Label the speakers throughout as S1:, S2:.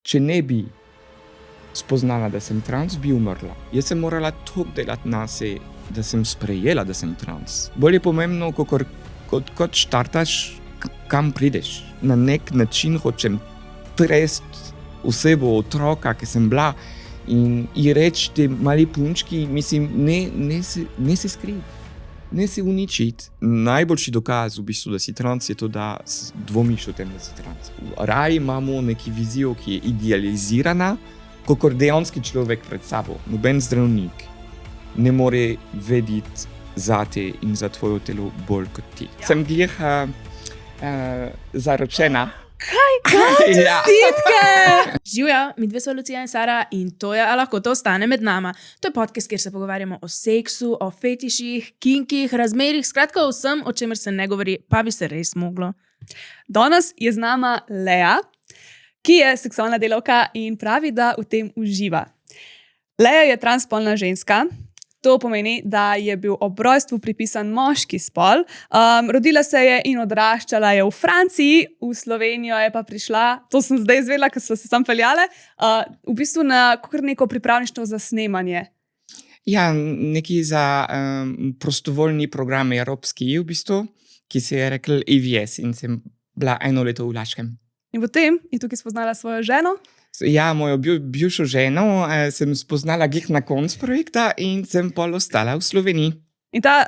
S1: če ne bi spoznala, da sem trans, bi umrla. Jaz sem morala toliko delati na se, da sem sprejela, da sem trans. Bolj je pomembno, kot štartaš, kam prideš. Na nek način hočem trest osebo, otroka, ki sem bila, in reči te mali punčki, mislim, ne se skriv, ne se uničiti. Najboljši dokaz, v bistvu, da si trans, je to, da dvomiš o tem, da si trans. Raj imamo neki vizijo, ki je idealizirana, kakor dejanski človek pred sabo. Noben zdravnik ne more vedeti zate in za tvoje telo bolj kot ti. Ja. Sem glih zaročena.
S2: Kaj, čestitke! Živjo, midve so Lucija in Sara in to je A lahko to ostane med nama. To je podcast, kjer se pogovarjamo o seksu, o fetiših, kinkih, razmerih, skratka o vsem, o čemer se ne govori, pa bi se res moglo.
S3: Danes je z nama Lea, ki je seksualna delavka in pravi, da v tem uživa. Lea je transspolna ženska. To pomeni, da je bil ob rojstvu pripisan moški spol. Rodila se je in odraščala je v Franciji, v Slovenijo je pa prišla, to sem zdaj izvedela, ker smo se sam peljale, v bistvu na kar neko pripravništvo za snemanje.
S1: Ja, neki za prostovoljni program evropski, v bistvu, ki se je rekel EVS in sem bila 1 leto v Laškem.
S3: In potem je tukaj spoznala svojo ženo.
S1: Ja, mojo bivšo ženo sem spoznala glih na koncu projekta in sem pol ostala v Sloveniji.
S3: In ta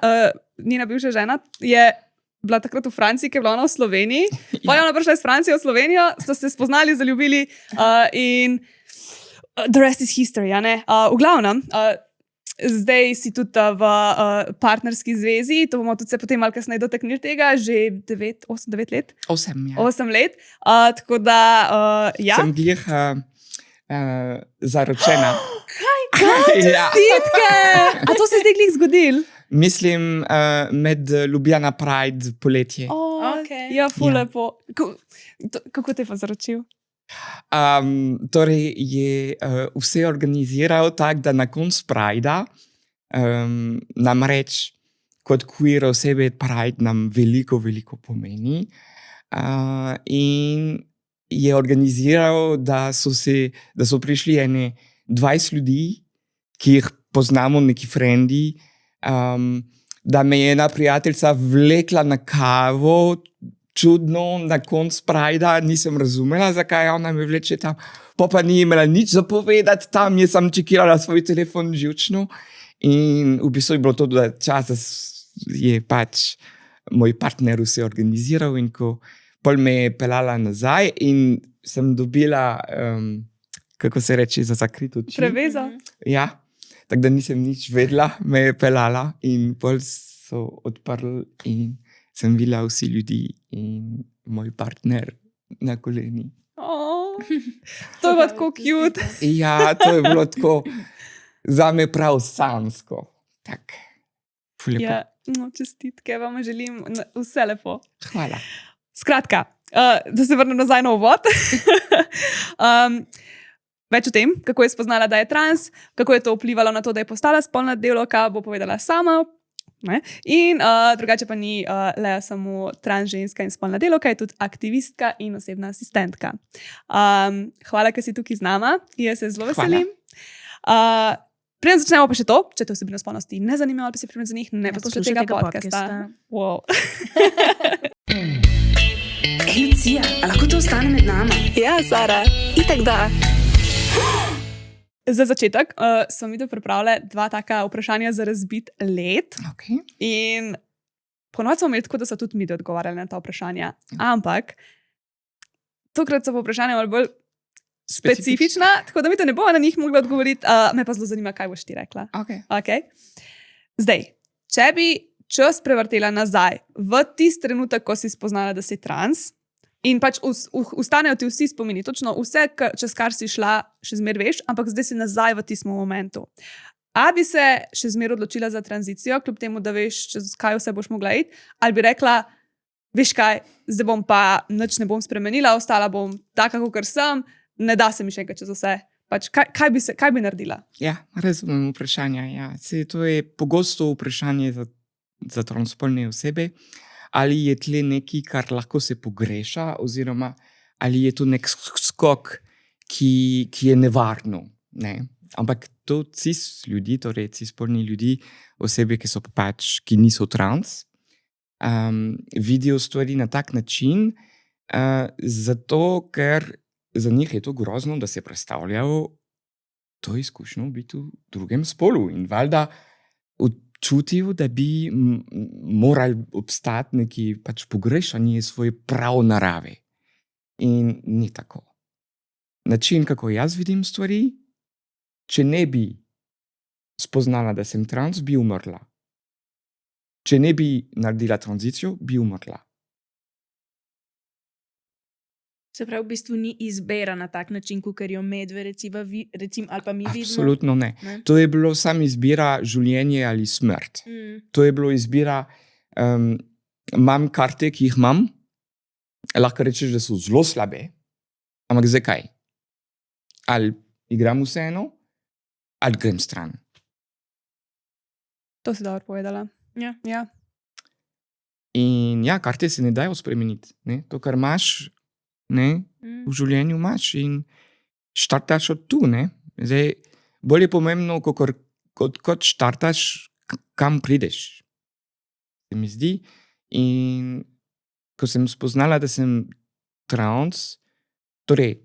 S3: njena bivša žena je bila takrat v Franciji, ki je bila ona v Sloveniji. Ja. Pa je ona prišla iz Francije v Slovenijo, sta se spoznali, zaljubili in the rest is history, ja ne? V glavnem, zdaj si tudi v partnerski zvezi, to bomo tudi se potem malo kasneje dotaknili tega, že 8-9 let.
S1: 8, ja.
S3: 8 let, tako da, ja.
S1: Sem glih zaročena.
S3: Kaj, čestitke! A to se je zdaj glih zgodil?
S1: Mislim, med Ljubljana Pride poletje.
S2: Okay.
S3: Ja, ful lepo. Kako te je pa zaročil?
S1: Torej je vse organiziral tako, da na koncu Prida nam reč, kot queer osebe, Pride nam veliko pomeni. In je organiziral, da so prišli 20 ljudi, ki jih poznamo, neki frendi, da me je ena prijateljica vlekla na kavo, čudno, na koncu Prida, nisem razumela, zakaj ona me vleče tam. Pa ni imela nič zapovedati tam, jaz sem čekirala svoj telefon živčno in v bistvu je bilo to, da čas je pač moj partner vse organiziral in ko pol me je pelala nazaj in sem dobila, kako se reče, za zakrit oči.
S3: Prevezo.
S1: Ja, tako da nisem nič vedela, me je pelala in pol so odprli in sem videla vsi ljudi in moj partner na koleni.
S3: To je bilo tako cute.
S1: Ja, to je bilo tako zame prav sanjsko. Tak, lepo.
S3: Ja, no, čestitke, vam želim vse lepo.
S1: Hvala.
S3: Skratka, da se vrnem nazaj na uvod. Več o tem, kako je spoznala, da je trans, kako je to vplivalo na to, da je postala spolna delavka, bo povedala sama. Ne? In drugače pa ni Lea samo trans ženska in spolna delavka, je tudi aktivistka in osebna asistentka. Hvala, ker si tukaj z nama. Jaz se zelo veselim. Preden začnemo pa še to, če te vsebine spolnosti ne zanimajo ali pa si primer za njih, ne poslušaj tega podcasta. Wow.
S2: Lucija, a lahko to ostane med nama?
S3: Ja, Sara, itak da. Za začetek smo mi tu pripravili 2 taka vprašanja za razbit led.
S1: Okay.
S3: In ponovno smo imeli tako, da so tudi mi odgovarjali na ta vprašanja. Ampak tokrat so pa vprašanja malo bolj specifična, tako da mi to ne bomo na njih mogli odgovoriti. Me pa zelo zanima, kaj boš ti rekla. Okay. Zdaj, če bi čas prevrtela nazaj v tisti trenutek, ko si spoznala, da si trans, in pač ustanejo ti vsi spomini, točno vse, čez kar si šla, še zmer veš, ampak zdaj si nazaj v tistem momentu. A bi se še zmer odločila za tranzicijo, kljub temu, da veš, čez kaj vse boš mogla iti, ali bi rekla, veš kaj, zdaj bom pa nič ne bom spremenila, ostala bom taka, kakor sem, ne da se mi še enkrat čez vse. Pač, kaj bi naredila?
S1: Ja, razumem vprašanja. Ja. To je pogosto vprašanje za transspolne osebe. Ali je tle nekaj, kar lahko se pogreša, oziroma ali je to nek skok ki je nevarno. Ne? Ampak to cis ljudi, torej cispolni ljudi, osebe, ki so pač, ki niso trans, vidijo stvari na tak način, zato ker za njih je to grozno, da se predstavljajo to izkušnjo biti v drugem spolu in valjda čutijo, da bi morali obstati neki pač pogrešanje svoje prav narave. In ni tako. Način, kako jaz vidim stvari, če ne bi spoznala, da sem trans, bi umrla. Če ne bi naredila tranzicijo, bi umrla.
S2: Se pravi, v bistvu ni izbira na tak način, kot jo medve recimo, ali pa mi vidimo.
S1: Absolutno ne. To je bilo samo izbira življenje ali smrt. To je bilo izbira, imam karte, ki jih imam, lahko rečeš, da so zelo slabe, ampak zakaj? Ali igram vseeno, ali grem stran.
S3: To si dobro povedala. Ja.
S1: In ja, karte se ne dajo spremeniti. Ne? To, kar imaš, ne, v življenju imaš in štartaš od tu. Ne? Zdaj, bolj je pomembno, kot štartaš, kam prideš. Se mi zdi. In ko sem spoznala, da sem trans, torej,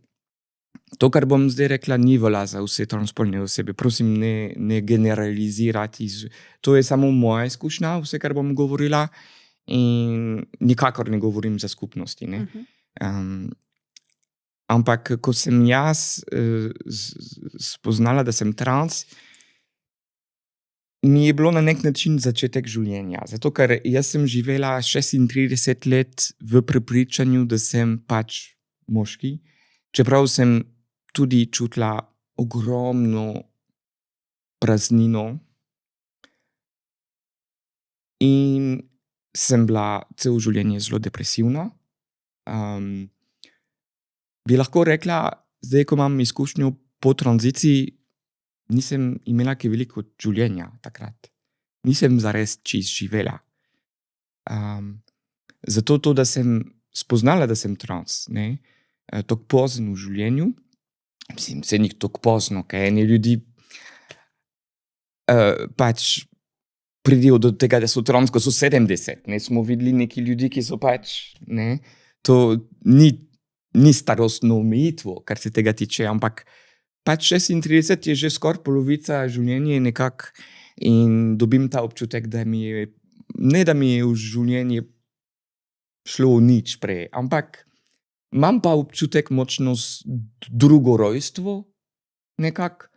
S1: to, kar bom zdaj rekla, ni velja za vse transspolne osebe. Prosim, ne generalizirati. To je samo moja izkušnja, vse, kar bom govorila, in nikakor ne govorim za skupnosti. Ne? Ampak, ko sem jaz spoznala, da sem trans, mi je bilo na nek način začetek življenja. Zato, ker jaz sem živela 36 let v prepričanju, da sem pač moški, čeprav sem tudi čutila ogromno praznino in sem bila celo življenje zelo depresivna. Bi lahko rekla, zdaj, ko imam izkušnjo po tranziciji, nisem imela kaj veliko življenja takrat. Nisem zares čisto živela. Zato to, da sem spoznala, da sem trans, ne, tako pozno v življenju, mislim, se ni tako pozno, ker eni ljudi pač pridijo do tega, da so trans, ko so 70. Ne, smo videli neki ljudi, ki so pač, ne, to ni starostno omejitvo, kar se tega tiče, ampak pač 36 je že skoraj polovica življenja nekako in dobim ta občutek, da mi je, ne da mi je v življenje šlo nič prej, ampak imam pa občutek močno drugo rojstvo, nekako,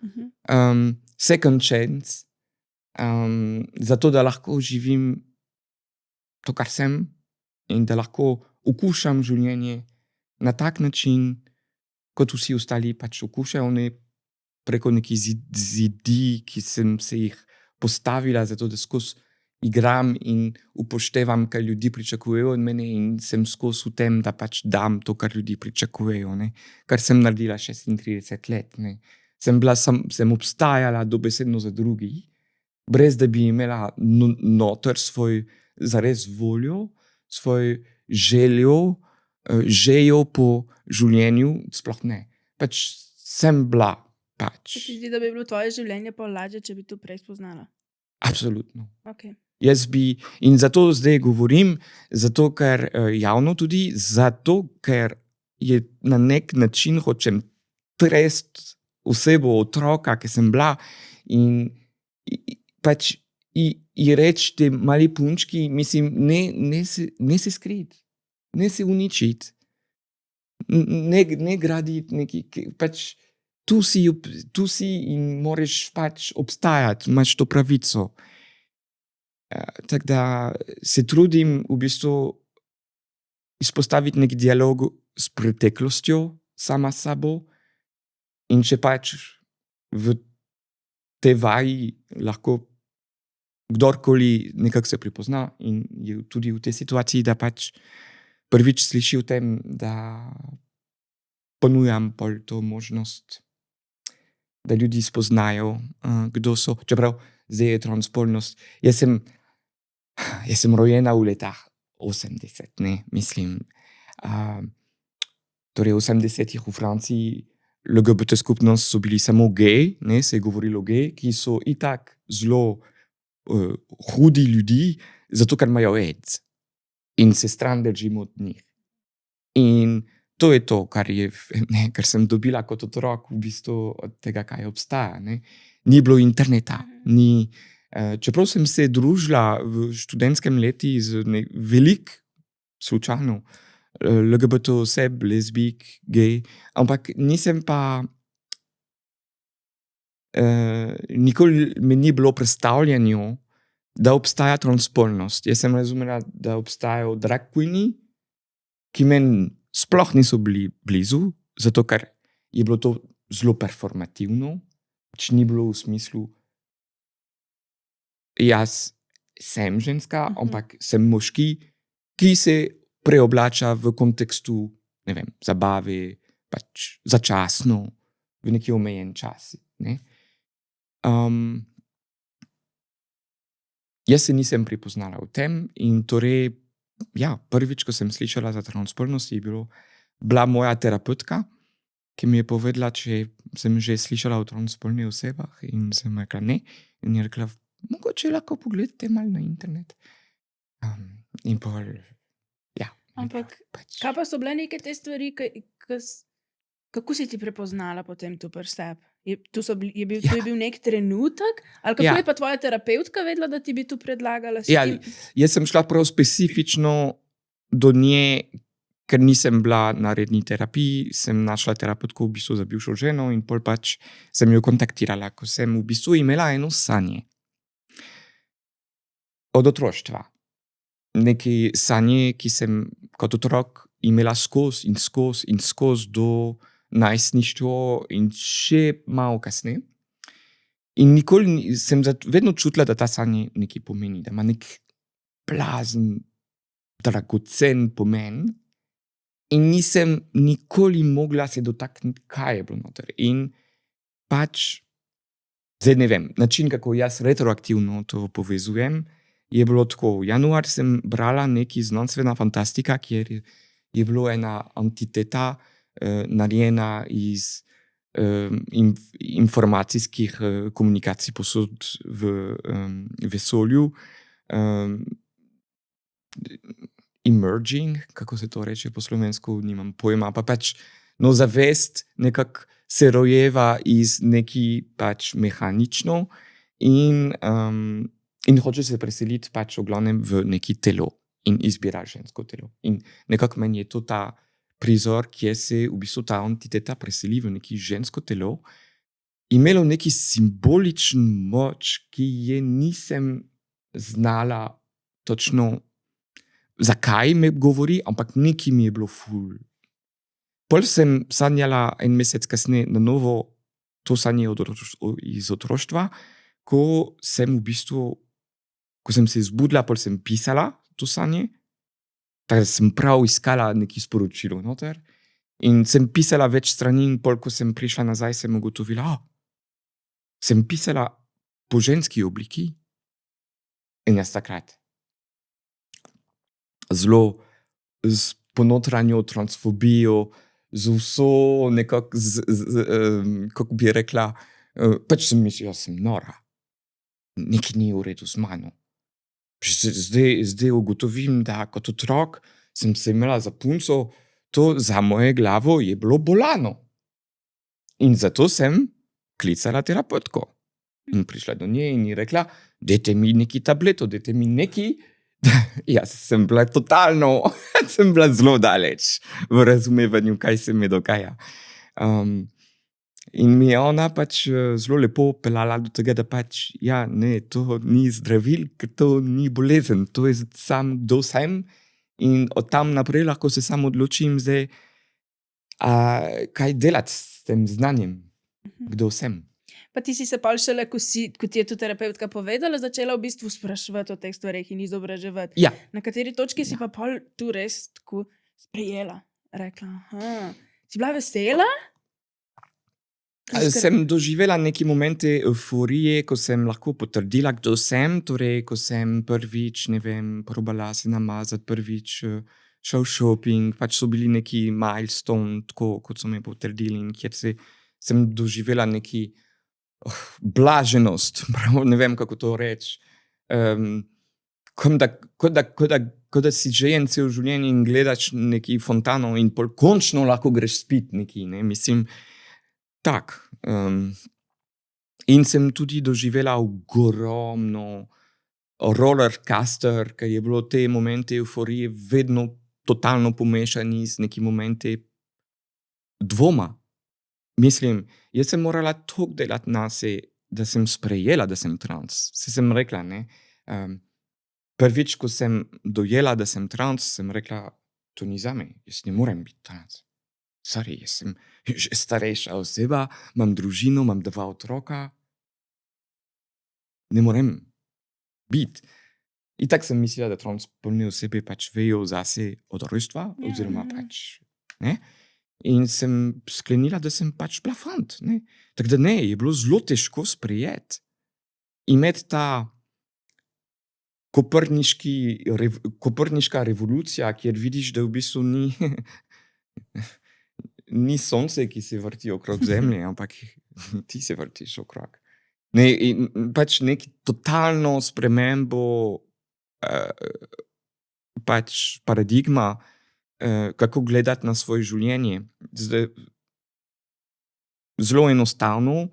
S1: second chance, zato da lahko živim to, kar sem in da lahko okušam življenje na tak način, kot vsi ostali pač okušajo, ne preko nekih zidi, ki sem se jih postavila, zato da skozi igram in upoštevam, kaj ljudi pričakujejo od mene in sem skozi v tem, da pač dam to, kar ljudi pričakujejo. Ne. Kar sem naredila 36 let. Ne. Sem obstajala dobesedno za drugi, brez da bi imela noter svoj zares voljo, svoj željo po življenju, sploh ne. Pač sem bila. Pač.
S2: Se ti zdi, da bi bilo tvoje življenje pa lažje, če bi to prej spoznala?
S1: Absolutno.
S2: Okay.
S1: Jaz bi, in zato zdaj govorim, zato ker javno tudi, zato ker je na nek način hočem trest osebo, otroka, ki sem bila in pač in reči te mali punčki, mislim, ne se skriti, ne se uničiti, ne graditi neki, pač tu si in moraš pač obstajati, imaš to pravico. Tako da se trudim v bistvu izpostaviti nek dialog s preteklostjo, sama s sabo, in če pač v tej vaji lahko kdorkoli nekako se pripozna in je tudi v tej situaciji, da pač prvič sliši o tem, da ponujam pol to možnost, da ljudi spoznajo, kdo so. Čeprav zdaj je transspolnost. Jaz sem rojena v letah 80, ne, mislim. Torej 80-ih v Franciji LGBT skupnost so bili samo geji, ne, se je govorilo geji, ki so itak zelo hudi ljudi, zato ker imajo AIDS. In se stran držimo od njih. In to je to, kar sem dobila kot otrok v bistvu od tega, kaj obstaja. Ne. Ni bilo interneta, čeprav sem se družila v študentskem leti z veliko slučajno LGBT oseb, lezbijk, gej, ampak nisem pa nikoli mi ni bilo predstavljeno, da obstaja transspolnost. Jaz sem razumela, da obstajajo drag queeni, ki meni sploh niso bili blizu, zato ker je bilo to zelo performativno, pač ni bilo v smislu jaz sem ženska, ampak sem moški, ki se preoblača v kontekstu, ne vem, zabave, pač začasno, v neki omejen čas. Ne? Jaz se nisem prepoznala v tem in torej, ja, prvič, ko sem slišala za transspolnost, je bila moja terapeutka, ki mi je povedala, če sem že slišala o transspolnih osebah in sem rekla ne. In je rekla, mogoče lahko pogledate malo na internet. In pol, ja.
S2: Ampak, kaj pa so bile neke te stvari, kako si ti prepoznala potem tu pri sebi? To je bil nek trenutek? Ali kako je pa tvoja terapeutka vedela, da ti bi tu predlagala?
S1: Ja, jaz sem šla prav specifično do nje, ker nisem bila na redni terapiji, sem našla terapeutko v bistvu za bivšo ženo in pol pač sem jo kontaktirala, ko sem v bistvu imela eno sanje. Od otroštva. Neke sanje, ki sem kot otrok imela skozi in skozi in skozi do najstništvo in še malo kasneje. In nikoli sem vedno čutila, da ta sanje nekaj pomeni, da ima nek plazen, dragocen pomen. In nisem nikoli mogla se dotakniti, kaj je bilo noter. In pač, zdaj ne vem, način, kako jaz retroaktivno to povezujem, je bilo tako. V januar sem brala neki znanstvena fantastika, kjer je bilo ena entiteta narejena iz informacijskih komunikacij posod v vesolju. Emerging, kako se to reče po slovensko, nimam pojma, pa pač zavest nekako se rojeva iz neki pač mehanično in hoče se preseliti pač v glavnem v neki telo in izbira žensko telo. In nekako meni je to ta prizor, kjer se v bistvu ta entiteta preseli v neki žensko telo, imelo neki simboličen moč, ki je nisem znala točno zakaj me govori, ampak nekaj mi je bilo ful. Pol sem sanjala en mesec kasneje na novo to sanje iz otroštva, ko sem v bistvu, ko sem se zbudila, pol sem pisala to sanje, tako da sem prav iskala neki sporočilo noter in sem pisala več strani in pol, ko sem prišla nazaj, sem ugotovila, sem pisala po ženski obliki in jaz takrat zelo z ponotranjo transfobijo, z vso nekako, kako bi rekla, pač sem mislila, sem nora. Nekaj ni v redu z mano. Zdaj ugotovim, da kot otrok sem se imela za punco, to za moje glavo je bilo bolano. In zato sem klicala terapeutko. In prišla do nje in ji rekla, dajte mi neki tableto, dajte mi neki. Jaz sem bila sem bila zelo daleč v razumevanju, kaj se mi dogaja. In mi je ona pač zelo lepo peljala do tega, da pač, ja, ne, to ni zdravil, ker to ni bolezen, to je sam kdo sem in od tam naprej lahko se sam odločim zdaj, kaj delati s tem znanjem, kdo sem.
S2: Pa ti si se pa šele, ko ti je tu terapeutka povedala, začela v bistvu spraševati o teh stvareh in izobraževati.
S1: Ja.
S2: Na kateri točki si pa pol tu res tako sprejela? Rekla, si bila vesela?
S1: Sem doživela neki momente euforije, ko sem lahko potrdila, kdo sem, torej, ko sem prvič, ne vem, probala se namazati, prvič šel shopping, pač so bili neki milestone, tako kot so me potrdili in kjer sem doživela neki blaženost, prav ne vem, kako to reči. Kot da si žejen cel življenje in gledaš neki fontano in pol končno lahko greš spit neki, ne, mislim, tak. In sem tudi doživela ogromno rollercoaster, ker je bilo te momente euforije vedno totalno pomešani z neki momenti dvoma. Mislim, jaz sem morala toliko delati nase, da sem sprejela, da sem trans. Se sem rekla, ne. Prvič, ko sem dojela, da sem trans, sem rekla, to ni zame, jaz ne morem biti trans. Sorry, jaz sem že starejša oseba, imam družino, imam 2 otroka. Ne morem biti. In tako sem mislila, da transpolne osebe pač vejo zase od rojstva, oziroma pač, ne. In sem sklenila, da sem pač bila fant, ne. Tako da ne, je bilo zelo težko sprejeti. Imeti ta koperniška revolucija, kjer vidiš, da v bistvu ni sonce, ki se vrti okrog zemlje, ampak ti se vrtiš okrog. Ne, in pač neki totalno spremembo pač paradigma, kako gledati na svoje življenje. Zdaj, zelo enostavno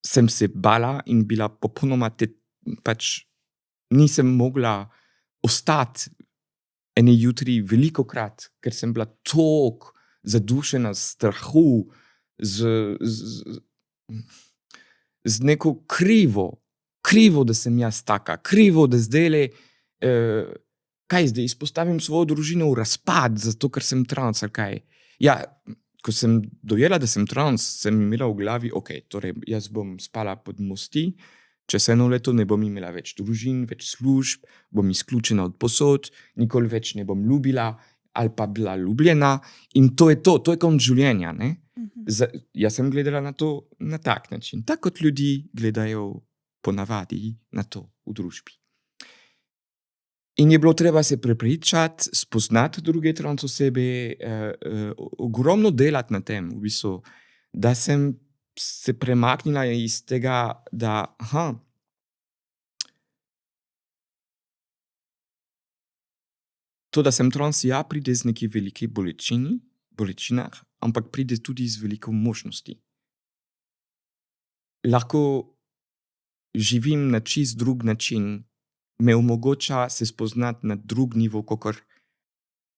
S1: sem se bala in bila popolnoma pač nisem mogla ostati ene jutri velikokrat, ker sem bila toliko zadušena z strahu, z neko krivo, da sem jaz taka, krivo, da zdajle, kaj zdaj, izpostavim svojo družino v razpad, zato ker sem trans, ali kaj. Ja, ko sem dojela, da sem trans, sem imela v glavi, torej jaz bom spala pod mosti, čez 1 leto ne bom imela več družin, več služb, bom izključena od posod, nikoli več ne bom ljubila ali pa bila ljubljena in to je konc življenja, ne. Jaz sem gledala na to na tak način, tako kot ljudi gledajo ponavadi na to v družbi. In je bilo treba se prepričati, spoznati druge trans osebe, ogromno delati na tem, v bistvu, da sem se premaknila iz tega, da to, da sem trans, ja, pride z neki veliki bolečinah, ampak pride tudi z veliko možnosti. Lahko živim na čist drug način, me omogoča se spoznati na drug nivo, kakor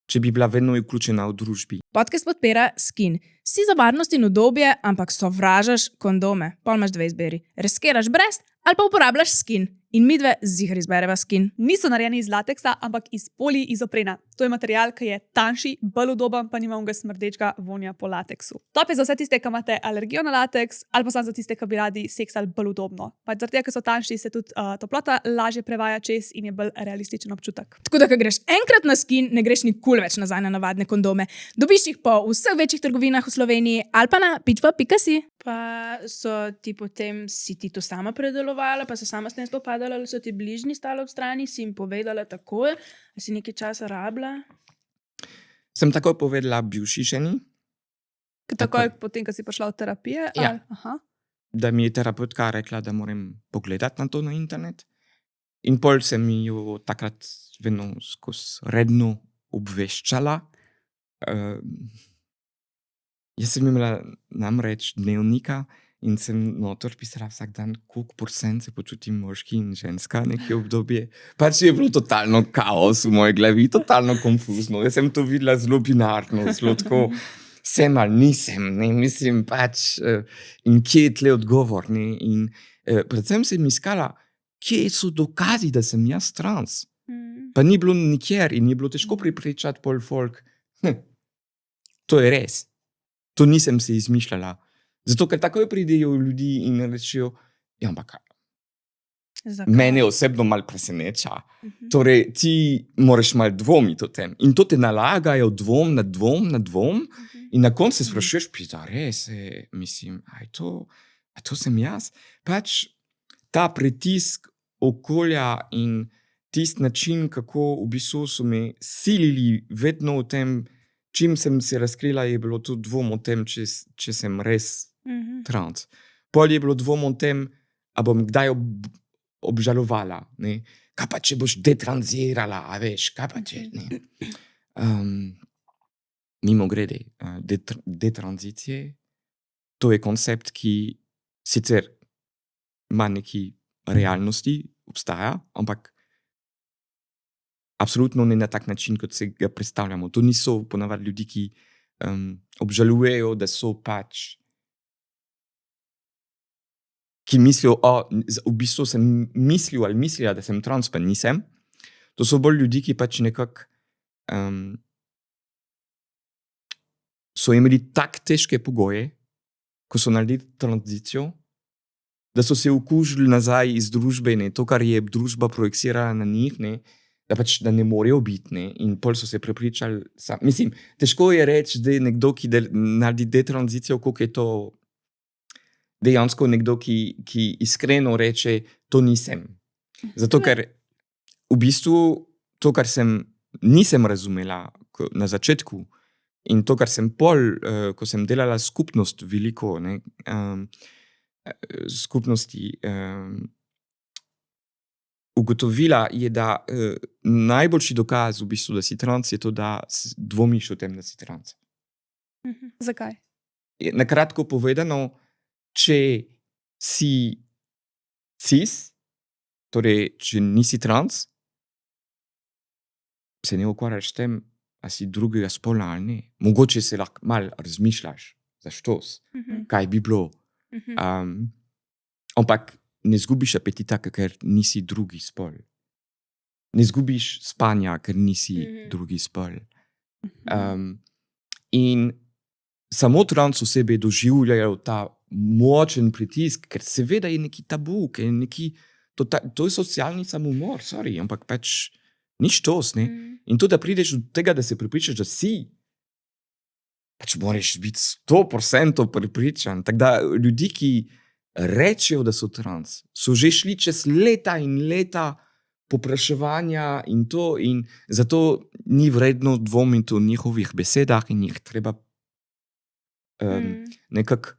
S1: če bi bila vedno vključena v družbi.
S2: Podcast podpira Skin. Si za varnost in udobje, ampak sovražaš kondome. Pol imaš 2 izbiri. Riskiraš brez ali pa uporabljaš Skin. In midve ziher izbereva Skin.
S3: Niso narejeni iz lateksa, ampak iz poliizoprena. To je material, ki je tanjši, bolj udoben, pa nima onega smrdečega vonja po lateksu. Top je za vse tiste, ki imate alergijo na lateks, ali pa samo za tiste, ki bi radi seksali bolj udobno. Pač zaradi tega, ker so tanjši, se tudi toplota lažje prevaja čez in je bolj realističen občutek.
S2: Tako da, ko greš enkrat na Skin, ne greš nikoli več nazaj na navadne kondome. Dobiš jih po vseh večjih trgovinah v Sloveniji ali pa na pitva.si. Pa so ti potem, si ti to sama predelovala, pa se sama s tem spopadala, ali so ti bližnji stali ob strani, si jim povedala takoj, ali si nekaj časa rabila?
S1: Sem takoj povedala bivši ženi.
S3: Takoj potem, ko si prišla v terapije?
S1: Ja.
S3: Aha.
S1: Da mi je terapeutka rekla, da moram pogledati na to na internet. In pol sem jo takrat vedno skozi redno obveščala. Jaz sem imela namreč dnevnika in sem noter pisala vsak dan, koliko % se počutim moški in ženska nekje obdobje. Pač je bilo totalno kaos v moji glavi, totalno konfuzno. Jaz sem to videla zelo binarno, zelo tako sem ali nisem, ne, mislim pač, in kje je tle odgovor, ne, in predvsem sem iskala, kje so dokazi, da sem jaz trans. Pa ni bilo nikjer in je bilo težko prepričati pol folk, to je res. To nisem se izmišljala. Zato, ker takoj pridejo ljudi in rečejo, ja, ampak mene osebno malo preseneča. Torej, ti moraš malo dvomiti o tem. In to te nalagajo dvom na dvom na dvom in na koncu se sprašuješ, pita, res, mislim, a to sem jaz? Pač ta pritisk okolja in tisti način, kako v bistvu so me silili vedno v tem, čim sem se razkrila, je bilo tudi dvom o tem, če sem res trans. Pol je bilo dvom o tem, a bom kdaj obžalovala, ne? Kaj pa, če boš detranzirala, a veš, kaj pa, če, ne? Mimo grede, detranzicije, to je koncept, ki sicer ima neki realnosti, obstaja, ampak absolutno ne na tak način, kot se ga predstavljamo. To niso ponavadi ljudi, ki obžalujejo, da so pač, ki mislijo, v bistvu sem mislil ali mislila, da sem trans, pa nisem. To so bolj ljudi, ki pač nekako so imeli tak težke pogoje, ko so naredili tranzicijo, da so se okužili nazaj iz družbe, ne, to, kar je družba projicirala na njih, ne, da pač da ne morejo biti, ne, in pol so se prepričali. Mislim, težko je reči, da je nekdo, ki naredi detranzicijo, koliko je to dejansko nekdo, ki iskreno reče, to nisem. Zato, ker v bistvu to, kar nisem razumela na začetku, in to, kar sem pol, ko sem delala skupnost veliko, ne, skupnosti, ugotovila je, da najboljši dokaz v bistvu, da si trans, je to, da dvomiš o tem, da si trans.
S3: Zakaj?
S1: Na kratko povedano, če si cis, torej, če nisi trans, se ne ukvarjaš s tem, a si drugega spola ali ne. Mogoče se lahko malo razmišljaš, zašto, kaj bi bilo. Ampak ne zgubiš apetita, ker nisi drugi spol. Ne zgubiš spanja, ker nisi drugi spol. In samo trans osebe doživljajo ta močen pritisk, ker seveda je neki tabu, ker je neki, to je socialni samomor, sorry, ampak pač nič tos, ne. In to, da prideš do tega, da se prepričaš, da si, pač moraš biti 100% prepričan. Tako da ljudi, ki rečejo, da so trans, so že šli čez leta in leta popraševanja in to, in zato ni vredno dvomiti o njihovih besedah in jih treba nekako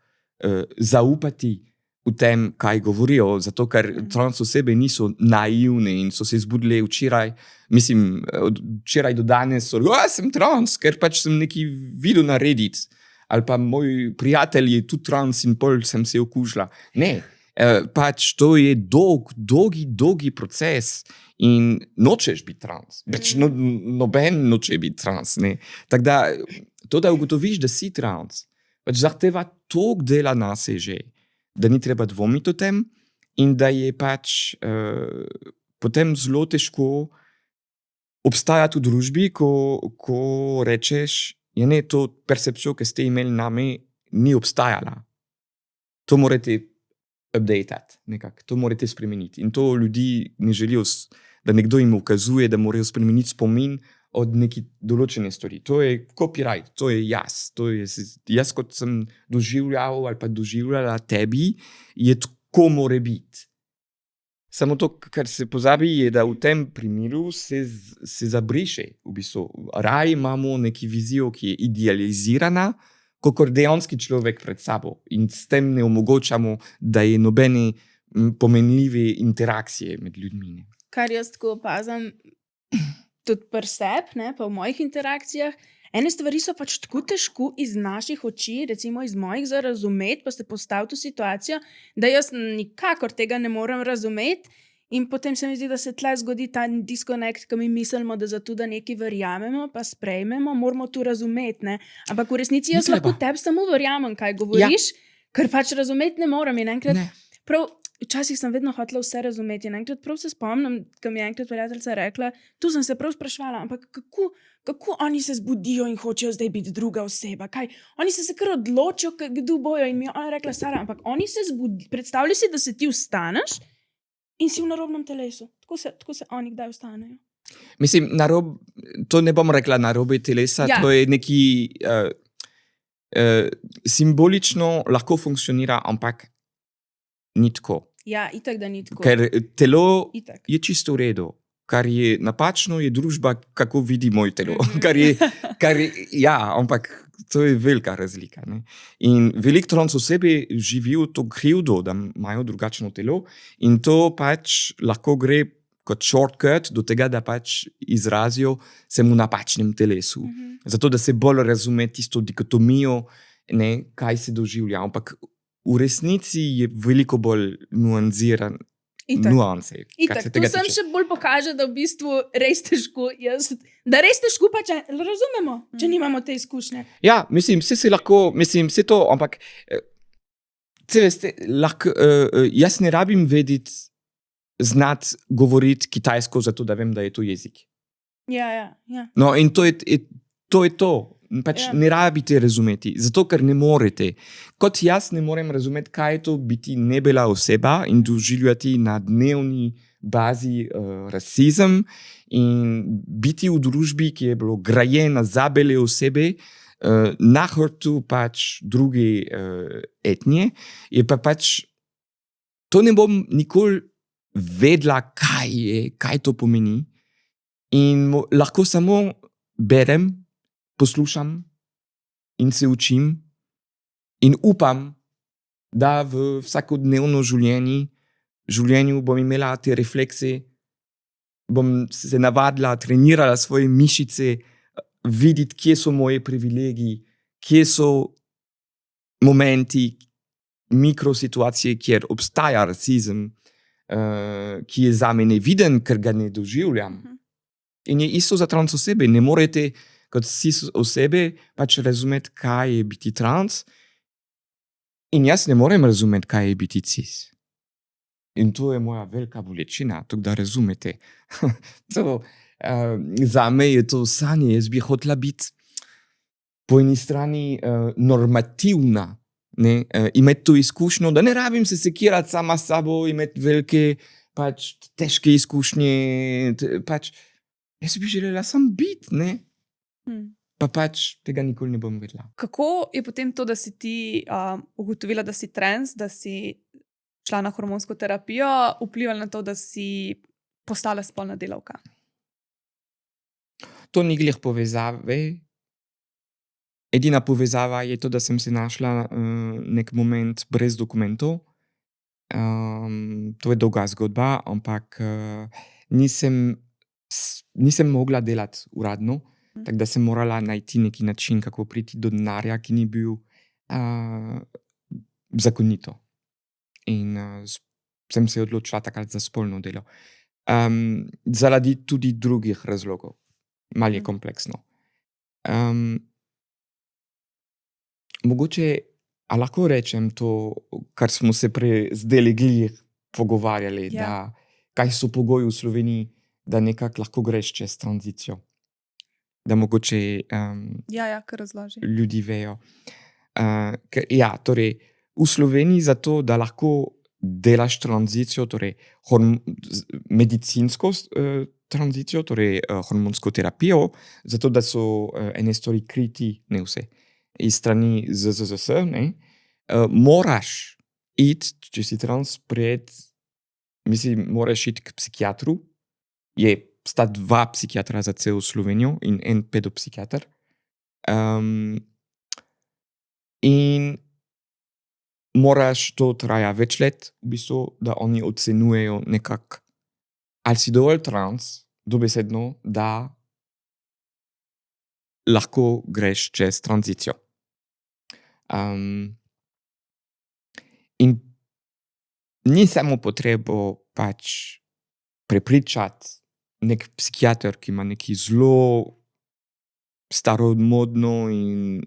S1: zaupati v tem, kaj govorijo, zato ker trans osebe niso naivne in so se zbudile včeraj, mislim, od včeraj do danes so, sem trans, ker pač sem nekaj videl narediti, ali pa moj prijatelj je tudi trans in pol sem se okužila. Ne, pač to je dolgi proces in nočeš biti trans. Pač noben noče biti trans, ne. Tako da, to, da ugotoviš, da si trans, pač zahteva toliko dela nase že, da ni treba dvomiti o tem in da je pač potem zelo težko obstajati v družbi, ko rečeš, ja ne, to percepcijo, ki ste imeli name, ni obstajala. To morate updatati nekako, to morate spremeniti. In to ljudi ne želijo, da nekdo jim ukazuje, da morajo spremeniti spomin od neki določene stvari. To je copyright, to je jaz. To je jaz, kot sem doživljal ali pa doživljala tebi, je tako more biti. Samo to, kar se pozabi, je, da v tem primeru se zabriše. V bistvu, raj imamo neki vizijo, ki je idealizirana, kakor dejanski človek pred sabo. In s tem ne omogočamo, da je nobene pomenljive interakcije med ljudmi.
S2: Kar jaz tako opazam, tudi pri sebi, pa v mojih interakcijah, ene stvari so pač tako težko iz naših oči, recimo iz mojih, za razumeti, pa se postaviti v situacijo, da jaz nikakor tega ne morem razumeti in potem se mi zdi, da se tle zgodi ta disconnect, ko mi mislimo, da zato, da nekaj verjamemo, pa sprejmemo, moramo to razumeti, ne. Ampak v resnici jaz lahko tebi samo verjamem, kaj govoriš, ker pač razumeti ne morem in enkrat prav. Včasih sem vedno hotela vse razumeti in enkrat prav se spomnim, ko mi je enkrat prijateljica rekla, tu sem se prav spraševala, ampak kako oni se zbudijo in hočejo zdaj biti druga oseba, kaj? Oni se kar odločijo, kdo bojo in mi je ona rekla, Sara, ampak oni se zbudijo, predstavljaj si, da se ti vstaneš in si v narobnem telesu. Tako se oni kdaj vstanejo.
S1: Mislim, to ne bom rekla narobe telesa, to je neki simbolično lahko funkcionira, ampak ni tako.
S2: Ja, itak, da ni tako.
S1: Ker telo je čisto v redu. kar je napačno, je družba, kako vidi moje telo. Ampak to je velika razlika. Ne? In veliko trans osebe živijo to krivdo, da imajo drugačno telo in to pač lahko gre kot shortcut do tega, da pač izrazijo se v napačnem telesu. Zato, da se bolj razume tisto dikotomijo, ne, kaj se doživlja. Ampak v resnici je veliko bolj nuanziran. Nuance.
S2: Tu sem še bolj pokaže, da v bistvu res težko, da res težko pač razumemo, če nimamo te izkušnje.
S1: Ja, mislim, vse lahko, vse to, ampak veste, lahko, jaz ne rabim vedeti, znati govoriti kitajsko, zato da vem, da je to jezik.
S2: Ja.
S1: No, in to je to. Pač ne rabite razumeti, zato ker ne morete. Kot jaz ne morem razumeti, kaj je to biti nebela oseba in doživljati na dnevni bazi rasizem in biti v družbi, ki je bilo grajena za bele osebe, na hrbtu pač druge etnije, je pa pač to ne bom nikoli vedela, kaj to pomeni in lahko samo berem, poslušam in se učim in upam, da v vsakodnevno življenju bom imela te reflekse, bom se navadila, trenirala svoje mišice, videti, kje so moje privilegiji, kje so momenti, mikrosituacije, kjer obstaja rasizem, ki je za me neviden, ker ga ne doživljam. In je isto za trans osebe. Ne morete kot cis osebe pač razumeti, kaj je biti trans. In jaz ne morem razumeti, kaj je biti cis. In to je moja velika bolečina, tako da razumete. Za me je to sanje. Jaz bi hotela biti po eni strani normativna, ne? Imeti to izkušnjo, da ne rabim se sekirati sama s sabo, imeti velike, pač težke izkušnje. Jaz bi želela sam biti, ne? Pa pač tega nikoli ne bom vedela.
S3: Kako je potem to, da si ti ugotovila, da si trans, da si šla na hormonsko terapijo, vplivalo na to, da si postala spolna delavka?
S1: To ni glih povezave. Edina povezava je to, da sem se našla nek moment brez dokumentov. To je dolga zgodba, ampak nisem mogla delati uradno. Tako da sem morala najti neki način, kako priti do denarja, ki ni bil zakonito. In sem se odločila takrat za spolno delo. Zaradi tudi drugih razlogov. Malo je kompleksno. Mogoče, a lahko rečem to, kar smo se prej zdaj glih pogovarjali, da kaj so pogoji v Sloveniji, da nekako lahko greš čez tranzicijo. Da mogoče
S3: kar razloži.
S1: Ljudi vejo. Torej, v Sloveniji zato, da lahko delaš tranzicijo, torej medicinsko tranzicijo, torej hormonsko terapijo, zato da so ene stvari kriti, ne vse, iz strani ZZZS, moraš iti, če si trans, moraš iti k psihiatru, sta 2 psihiatra za celo Slovenijo in en pedopsihiater. In moraš, to traja več let, v bistvu, da oni ocenujejo nekako, ali si dovolj trans, dobesedno, da lahko greš čez tranzicijo. In ni samo potrebo pač prepričati nek psihiater, ki ima neki zelo staromodno in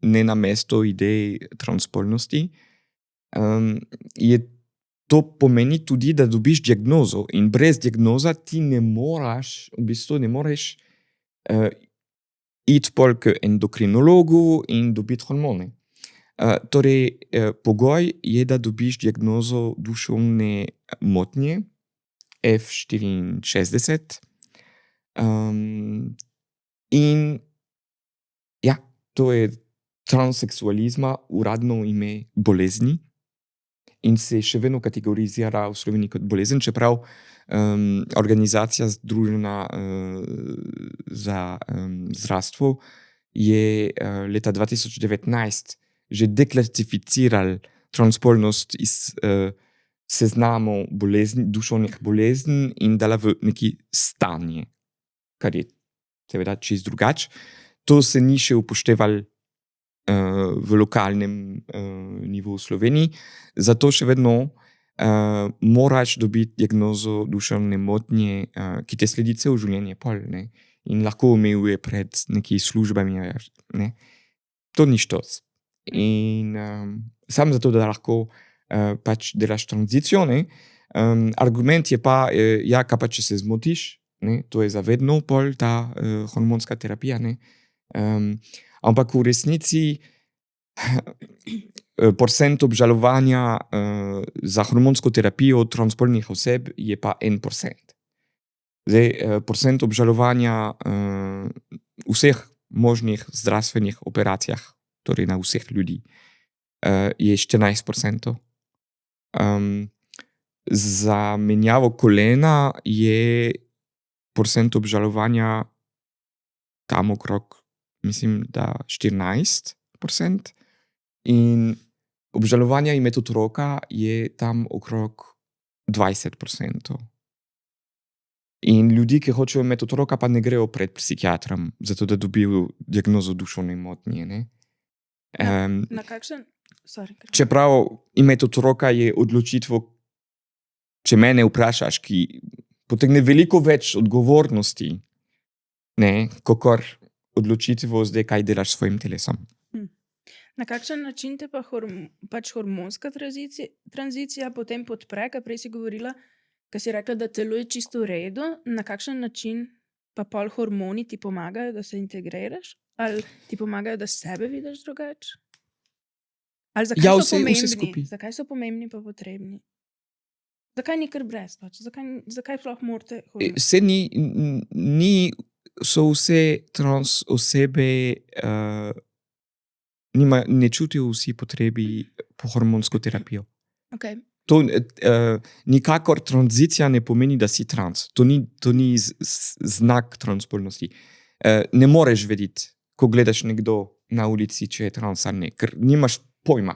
S1: ne na mesto idej transspolnosti, to pomeni tudi, da dobiš diagnozo in brez diagnoza ti ne moreš iti pol k endokrinologu in dobiti hormone. Torej, pogoj je, da dobiš diagnozo duševne motnje F64. In to je transseksualizma, uradno ime bolezni. in se še vedno kategorizira v Sloveniji kot bolezen, čeprav organizacija Združena za zdravstvo je leta 2019 že deklasificirala transpolnost iz seznamov bolezni, duševnih bolezni in dala v neki stanje, kar je seveda čist drugače. To se ni še upoštevalo v lokalnem nivoju v Sloveniji, zato še vedno moraš dobiti diagnozo duševne motnje, ki te sledi cel življenje pol, ne? In lahko omejuje pred nekimi službami. Ne? To ni štos. In sam zato, da lahko pač delaš tranzicijo, ne? Argument je pa, ja, kaj pa če se zmotiš, ne? To je zavedno pol ta hormonska terapija, ne? Ampak v resnici procent obžalovanja za hormonsko terapijo transpolnih oseb je pa 1%. Zdaj, procent obžalovanja vseh možnih zdravstvenih operacijah, torej na vseh ljudi, je 14%. Za menjavo kolena je procent obžalovanja tam okrog, mislim, da 14%. In obžalovanja imet otroka je tam okrog 20%. In ljudi, ki hočejo imeti otroka, pa ne grejo pred psihiatrom, zato da dobijo diagnozo duševne motnje. Ne?
S2: Na kakšen?
S1: Čeprav imeti otroka je odločitev, če mene vprašaš, ki potegne veliko več odgovornosti, kakor odločitev zdaj, kaj delaš s svojim telesom.
S2: Na kakšen način te pa pač hormonska tranzicija potem podpre, kaj prej si govorila, kaj si rekla, da telo je čisto v redu, na kakšen način pa pol hormoni ti pomagajo, da se integriraš? Ali ti pomagajo, da sebe vidiš drugače? Ali zakaj so pomembni? Zakaj so pomembni pa potrebni? Zakaj ni kar brez? Pač? Zakaj sploh morate hormoni?
S1: So vse trans osebe ne čutijo vsi potrebi po hormonsko terapijo.
S2: Okay.
S1: To nikakor tranzicija ne pomeni, da si trans. To ni znak transpolnosti. Ne moreš vedeti, ko gledaš nekdo na ulici, če je trans ali ne, ker nimaš pojma.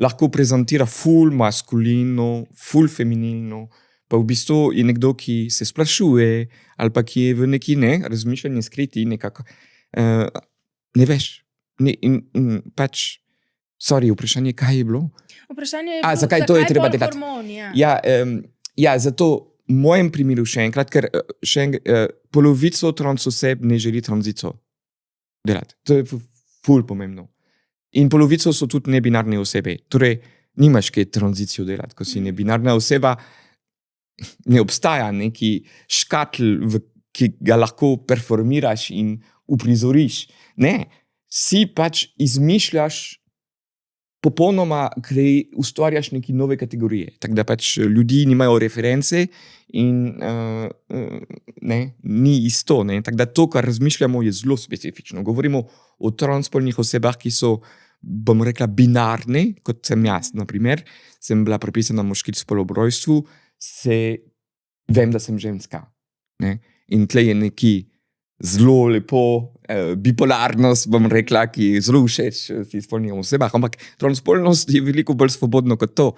S1: Lahko prezentira ful maskulino, ful feminino, pa v bistvu je nekdo, ki se sprašuje, ali pa ki je v neki razmišljanje skriti nekako. Ne veš. Pač, vprašanje, kaj je bilo?
S2: Vprašanje je bilo,
S1: zakaj to je treba delati?
S2: Hormoni,
S1: ja, zato v mojem primeru še enkrat, ker polovico trans oseb ne želi tranzicijo delati. To je ful pomembno. In polovico so tudi nebinarne osebe. Torej, nimaš kaj tranzicijo delati, ko si nebinarna oseba, ne obstaja neki škatl, ki ga lahko performiraš in uprizoriš. Ne. Si pač izmišljaš, popolnoma ustvarjaš neke nove kategorije. Tako da pač ljudi nimajo reference in ni isto. Ne? Tako da to, kar razmišljamo, je zelo specifično. Govorimo o transpolnih osebah, ki so, bom rekla, binarne, kot sem jaz, na primer. Sem bila prepisana moški spol ob rojstvu, vem, da sem ženska. Ne? In tle je neki zelo lepo bipolarnost, bom rekla, ki je zelo všeč si spolnim osebah, ampak transpolnost je veliko bolj svobodno kot to.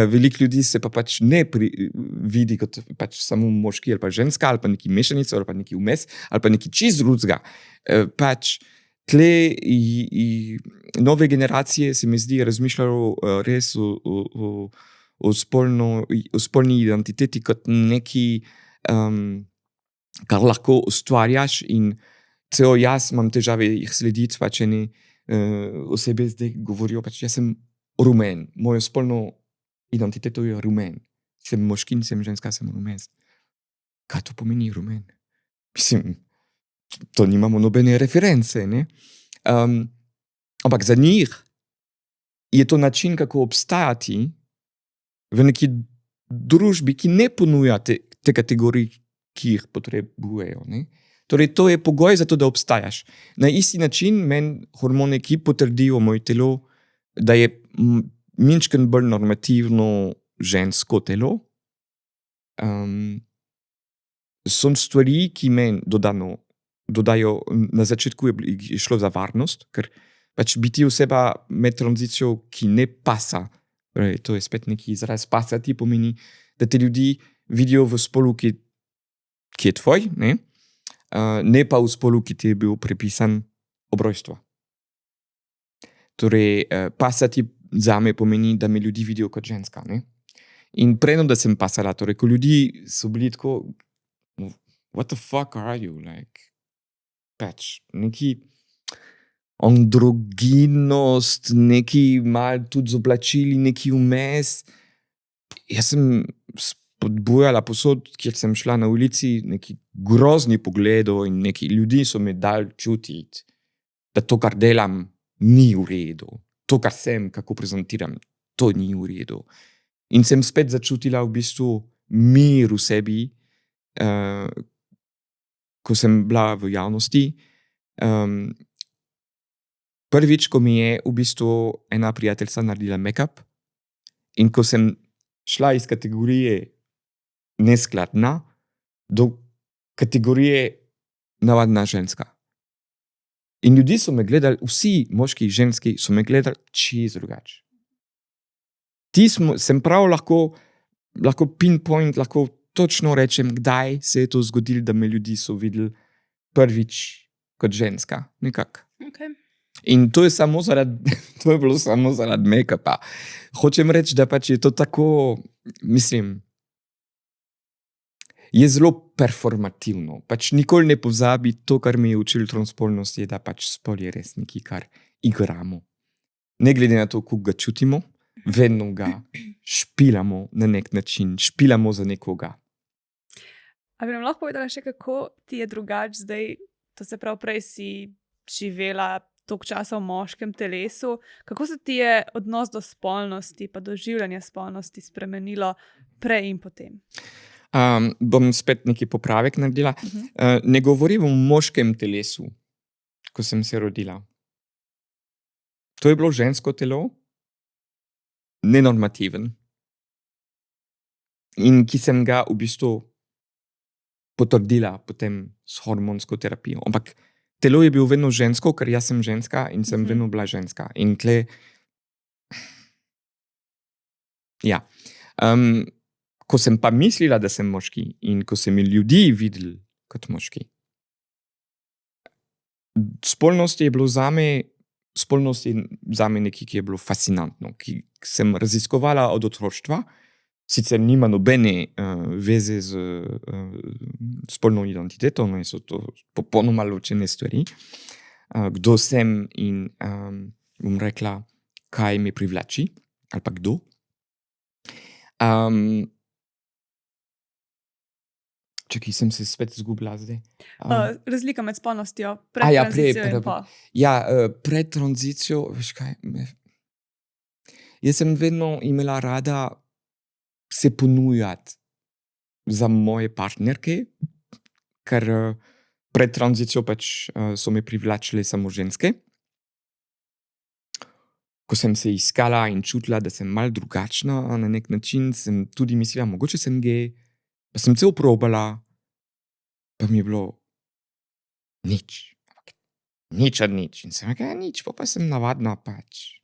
S1: Veliko ljudi se pa pač ne vidi kot pač samo moški ali pa ženska, ali pa neki mešanico, ali pa neki vmes, ali pa neki čist drugega. Pač tle nove generacije se mi zdi razmišljajo res o spolni identiteti kot neki kar lahko ustvarjaš in celo jaz imam težave jih slediti, pa če ne osebe zdaj govorijo, pač jaz sem rumen, mojo spolno identiteto je rumen. Sem moški, sem ženska, sem rumen. Kaj to pomeni rumen? Mislim, to nimamo nobene reference, ne? Ampak za njih je to način, kako obstajati v neki družbi, ki ne ponuja te kategorije, ki jih potrebujejo. Ne? Torej, to je pogoj za to, da obstajaš. Na isti način meni hormone, ki potrdijo moje telo, da je minčken bolj normativno žensko telo. So stvari, ki meni dodajo, na začetku je šlo za varnost, ker pač biti oseba med tranzicijo, ki ne pasa, to je spet neki izraz, pasati pomeni, da te ljudi vidijo v spolu, ki je tvoj, ne pa v spolu, ki ti je bil pripisan ob rojstvu. Torej, pasati zame pomeni, da me ljudi vidijo kot ženska. Ne? In preno, da sem pasala, torej, ko ljudi so bili tako, what the fuck are you? Like, pač, neki androginost, neki mal tudi z oblačili, neki vmes. Jaz sem spodbujala posod, kjer sem šla na ulici, neki grozni pogledov in neki ljudi so me dali čutiti, da to, kar delam, ni v redu. To, kar sem, kako prezentiram, to ni v redu. In sem spet začutila v bistvu mir v sebi, ko sem bila v javnosti. Prvič, ko mi je v bistvu ena prijateljica naredila make-up in ko sem šla iz kategorije neskladna do kategorije navadna ženska. In ljudi so me gledali, vsi moški, ženski so me gledali čisto drugače. Sem prav lahko pinpoint, lahko točno rečem, kdaj se je to zgodilo, da me ljudi so videli prvič kot ženska. Nekako.
S2: Okay.
S1: In to je bilo samo zaradi make-upa. Hočem reči, da pač je to tako, mislim, je zelo performativno. Pač nikoli ne pozabi to, kar mi je učil transspolnost, je, da pač spol je res nekaj, kar igramo. Ne glede na to, kako ga čutimo, vedno ga špilamo na nek način, špilamo za nekoga.
S3: A bi nam lahko povedala še, kako ti je drugače zdaj, to se pravi, prej si živela toliko časa v moškem telesu, kako se ti je odnos do spolnosti pa do življenja spolnosti spremenilo prej in potem?
S1: Bom spet neki popravek naredila. Ne govorim o moškem telesu, ko sem se rodila. To je bilo žensko telo, nenormativen. In ki sem ga v bistvu potrdila potem s hormonsko terapijo. Ampak telo je bilo vedno žensko, ker jaz sem ženska in sem vedno bila ženska. In tle... Ja. Ko sem pa mislila, da sem moški in ko sem ljudi videl kot moški, spolnost je zame nekaj, ki je bilo fascinantno, ki sem raziskovala od otroštva, sicer nima nobene veze z spolno identiteto, no, so to popolnoma ločene stvari, kdo sem in bom rekla, kaj me privlači, ali pa kdo. Čakaj, sem se spet zgubila zdaj.
S3: Razlika med spolnostjo pred tranzicijo in po.
S1: Ja, pred tranzicijo, veš kaj, jaz sem vedno imela rada se ponujati za moje partnerke, ker pred tranzicijo pač so me privlačile samo ženske. Ko sem se iskala in čutila, da sem malo drugačna na nek način, sem tudi mislila, mogoče sem gej, pa sem celo probala, pa mi je bilo nič. Nič od nič. In sem rekla, nič, pa sem navadna pač.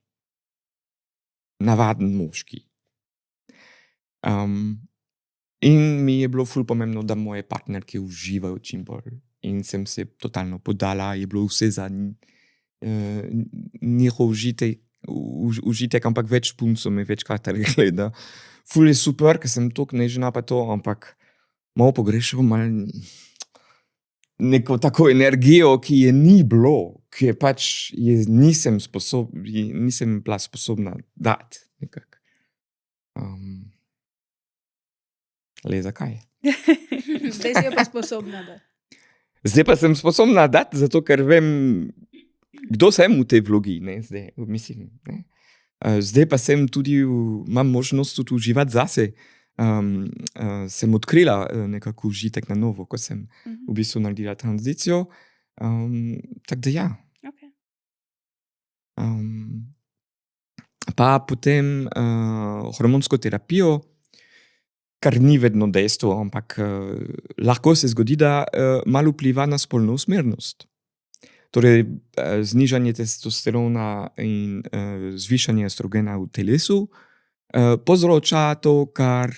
S1: Navaden moški. In mi je bilo ful pomembno, da moje partnerke uživajo čim bolj. In sem se totalno podala, je bilo vse za njihov užitek, ampak več punc so mi večkrat rekli, da ful je super, ker sem toliko nežna pa to, ampak malo pogrešal neko tako energijo, ki je ni bilo, ki je pač nisem bila sposobna dati nekako. Le zakaj?
S2: Zdaj si jo pa sposobna dati.
S1: Zdaj pa sem sposobna dati, zato ker vem, kdo sem v tej vlogi, ne, zdaj, mislim, ne. Zdaj pa sem tudi, imam možnost tudi uživati zase. Sem odkrila nekako užitek na novo, ko sem v bistvu naredila tranzicijo. Tako da ja.
S3: Okay.
S1: pa potem hormonsko terapijo, kar ni vedno dejstvo, ampak lahko se zgodi, da malo vpliva na spolno usmernost. Torej, znižanje testosterona in zvišanje estrogena v telesu povzroča to, kar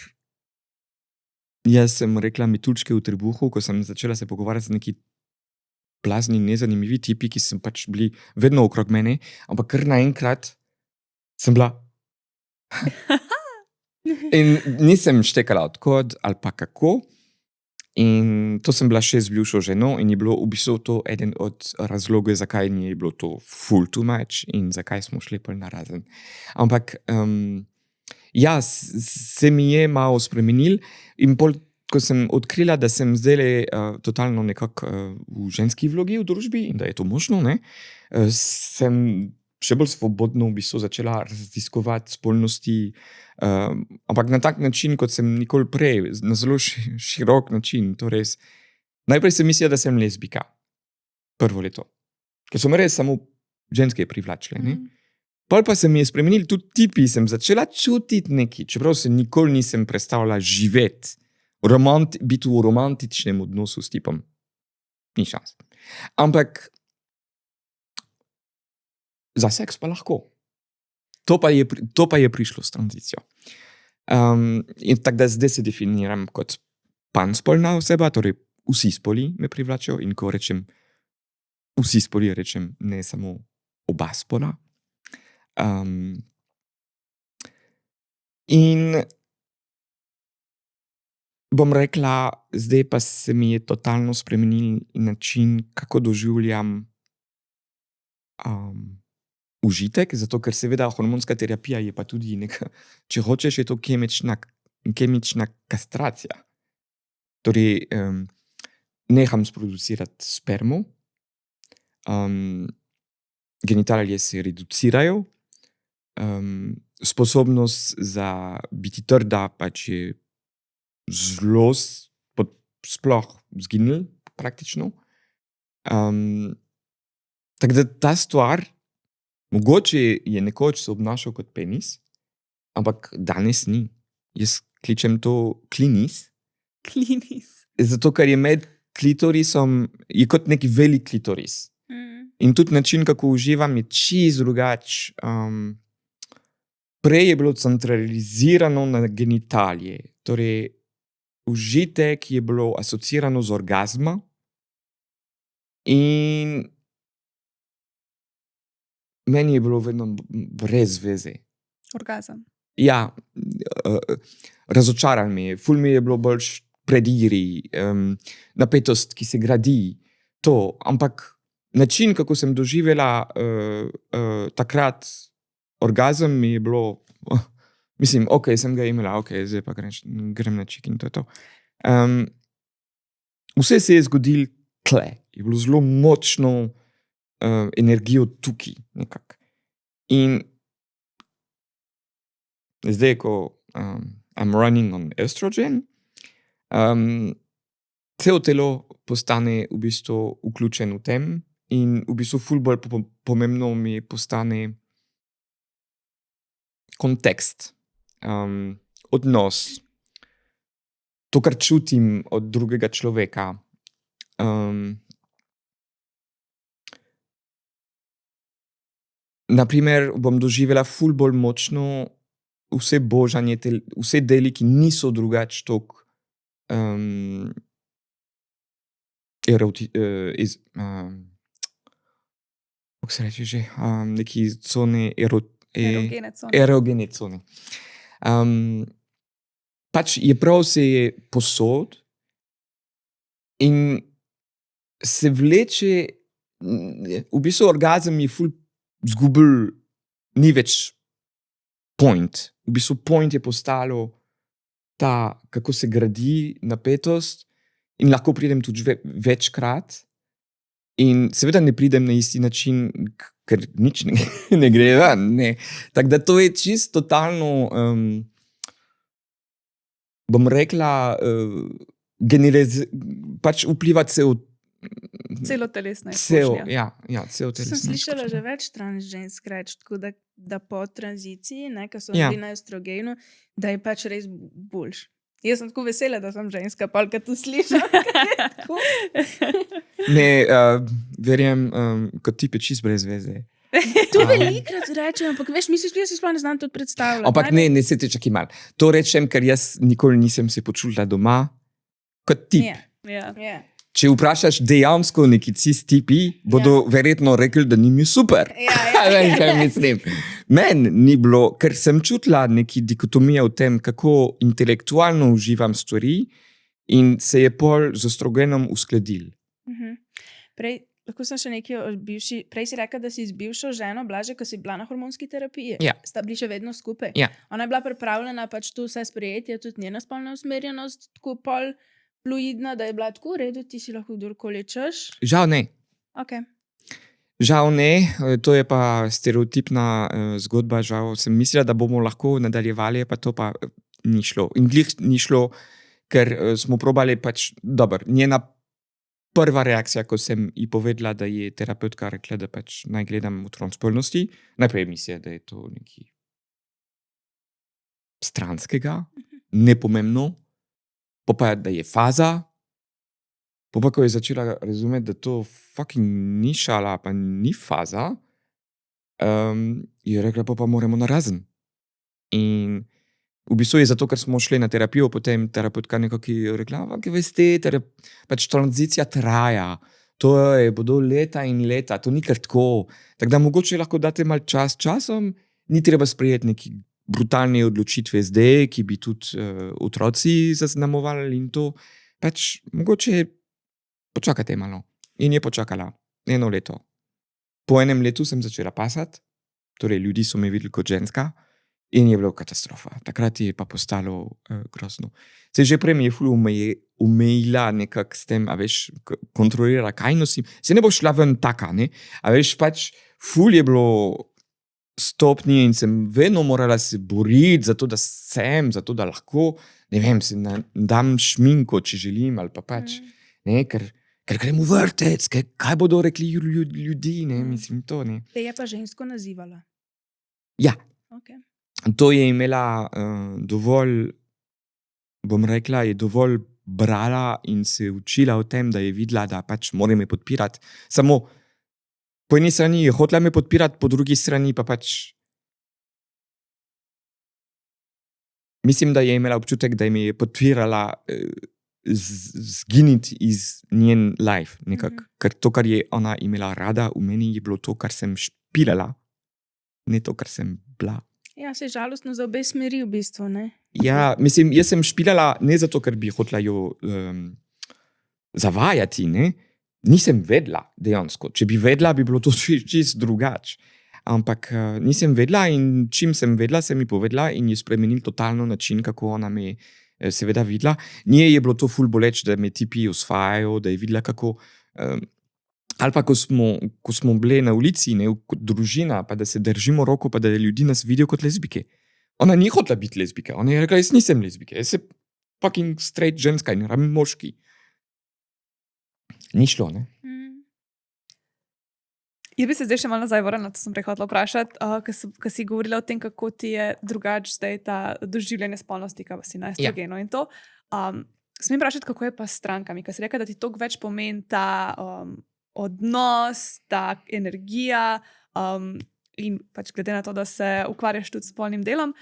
S1: jaz sem rekla metuljčke v trebuhu, ko sem začela se pogovarjati z neki blazni, nezanimivi tipi, ki so pač bili vedno okrog mene, ampak kar naenkrat sem bila in nisem štekala odkod ali pa kako. In to sem bila še z bivšo ženo in je bilo v bistvu to eden od razlogov, zakaj ni bilo to full too much in zakaj smo šli pol narazen. Ampak ja, se mi je malo spremenil in pol, ko sem odkrila, da sem zdaj totalno nekako v ženski vlogi v družbi in da je to možno, ne, sem še bolj svobodno v bistvu začela raziskovati spolnosti, ampak na tak način, kot sem nikoli prej, na zelo širok način. Torej, najprej sem mislila, da sem lezbika. Prvo leto. Ker so me res samo ženske privlačile. Ne? Pol pa se mi je spremenil, tudi tipi sem začela čutiti nekaj, čeprav se nikoli nisem predstavljala živeti, biti v romantičnem odnosu s tipom. Ni šans. Ampak za seks pa lahko. To pa je prišlo s tranzicijo. In tako da zdaj se definiram kot panspolna oseba, torej vsi spoli me privlačijo in ko rečem vsi spoli, rečem ne samo oba spola. In bom rekla, zdaj pa se mi je totalno spremenil način, kako doživljam užitek, zato ker seveda hormonska terapija je pa tudi neka, če hočeš, je to kemična kastracija. Torej, neham sproducirati spermo, genitalije se reducirajo, sposobnost za biti trda pač je zelo sploh zginil praktično. Tako da ta stvar mogoče je nekoč se obnašal kot penis, ampak danes ni. Jaz kličem to klinis.
S3: Klinis.
S1: Zato, ker je med klitorisom, je kot neki velik klitoris. In tudi način, kako uživam, je čisto drugač. Prej je bilo centralizirano na genitalije. Torej, užitek je bilo asociirano z orgazma in meni je bilo vedno brez veze.
S3: Orgazem.
S1: Ja, razočaran mi je. Ful mi je bilo bolj predigri, napetost, ki se gradi, to. Ampak način, kako sem doživela takrat orgazem, mi je bilo, mislim, ok, sem ga imela, ok, zdaj pa grem na čik in to je to. Vse se je zgodilo tle. Je bilo zelo močno energijo tukaj nekako. In zdaj, ko I'm running on estrogen, celo telo postane v bistvu vključen v tem in v bistvu ful bolj pomembno mi postane kontekst, odnos, to, kar čutim od drugega človeka. Naprimer, bom doživela ful bolj močno vse božanje, vse deli, ki niso drugač toliko kako se reče že, neki cone erogene cone. Pač je prav se je posod in se vleče, v bistvu orgazem je ful zgubil, ni več point. V bistvu point je postalo ta, kako se gradi napetost in lahko pridem tudi večkrat in seveda ne pridem na isti način, ker nič ne gre ven. Tako da to je čisto totalno, bom rekla, pač vpliva se
S3: celotelesna
S1: cel,
S3: izkušnja.
S1: cel
S2: Sem
S1: telesna
S2: slišala
S1: izkušnja.
S2: že več trans žensk reči, tako da po tranziciji, ko so
S1: Ja.
S2: bili na estrogenu, da je pač res boljš. Jaz sem tako vesela, da sem ženska, polka tu slišim.
S1: Ne, verjem, kot tip je čist brez veze.
S2: To velikrat rečem, ampak veš, misliš, jaz si sploh ne znam to predstavljati.
S1: Ampak ne se ti čakaj mal. To rečem, ker jaz nikoli nisem se počutila doma kot tip.
S2: Ja,
S3: Ja.
S2: ja.
S1: Če vprašaš dejansko neki cis tipi, bodo verjetno rekli, da njim je super.
S2: Ja.
S1: Vem, kaj mislim. Meni ni bilo, ker sem čutila neki dikotomijo v tem, kako intelektualno uživam stvari in se je pol z estrogenom uskladil.
S2: Prej, lahko sem še nekaj o bivši. Prej si rekla, da si z bivšo ženo Blaže, ko si bila na hormonski terapiji.
S1: Ja.
S2: Sta bili še vedno skupaj.
S1: Ja.
S2: Ona je bila pripravljena pač to vse sprejeti, je tudi njena spolna usmerjenost tako pol fluidna, da je bila tako v redu, ti si lahko kdorkoli češ.
S1: Žal ne.
S2: Okay.
S1: Žal ne, to je pa stereotipna zgodba. Žal sem mislila, da bomo lahko nadaljevali, pa to pa ni šlo. In glih ni šlo, ker smo probali pač, dobro, njena prva reakcija, ko sem ji povedala, da je terapeutka rekla, da pač naj gledam v transspolnosti, najprej mislila, da je to nekaj stranskega, nepomembno, pa da je faza, pa ko je začela razumeti, da to fucking ni šala, pa ni faza, je rekla, pa moramo narazen. In v bistvu je zato, ker smo šli na terapijo, potem terapeutka nekako je rekla, ampak veste, pač tranzicija traja, to bodo leta in leta, to ni kar tako. Tako da mogoče lahko date malo časom, ni treba sprejeti neki brutalne odločitve zdaj, ki bi tudi otroci zaznamovali in to. Pač mogoče počakajte malo. In je počakala 1 leto. Po 1 letu sem začela pasati, torej ljudi so me videli kot ženska in je bilo katastrofa. Takrat je pa postalo grozno. Se že prej mi je ful umejila nekako s tem, a veš, kontrolira, kaj nosim. Se ne bo šla ven taka, ne? A veš, pač ful je bilo stopnje in sem vedno morala se boriti za to, da sem, za to, da lahko, ne vem, se dam šminko, če želim, ali pa pač, ne, ker grem v vrtec, kaj bodo rekli ljudi, ne, mislim to, ne.
S2: Te je pa žensko nazivala.
S1: Ja.
S2: Okay.
S1: To je imela dovolj, bom rekla, je dovolj brala in se učila o tem, da je videla, da pač mora me podpirati. Samo po eni strani je hotela me podpirati, po drugi strani pa pač mislim, da je imela občutek, da me je podpirala zginiti iz njen life nekako. Ker to, kar je ona imela rada v meni, je bilo to, kar sem špilala, ne to, kar sem bila.
S2: Ja, se je žalostno za obe smeri v bistvu, ne?
S1: Ja, mislim, jaz sem špilala ne zato, ker bi hotela jo zavajati, ne? Nisem vedela dejansko. Če bi vedela, bi bilo to čist drugače. Ampak nisem vedela in čim sem vedela, sem mi povedala in je spremenil totalno način, kako ona me seveda videla. Nije je bilo to ful boleč, da me tipi osvajajo, da je videla, kako ali pa ko smo bile na ulici, ne, kot družina, pa da se držimo roko, pa da ljudi nas vidijo kot lezbike. Ona ni hotela biti lezbika, ona je rekla, jaz nisem lezbika, jaz sem fucking straight ženska in rabim moški. Ni šlo, ne?
S3: Jaz bi se zdaj še malo nazaj vrnila, to sem prehotela vprašati, ko si govorila o tem, kako ti je drugače zdaj ta doživljanje spolnosti, ko si na estrogenu in to. Smem vprašati, kako je pa s strankami, ko si rekla, da ti toliko več pomeni ta odnos, ta energija in pač glede na to, da se ukvarjaš tudi s spolnim delom.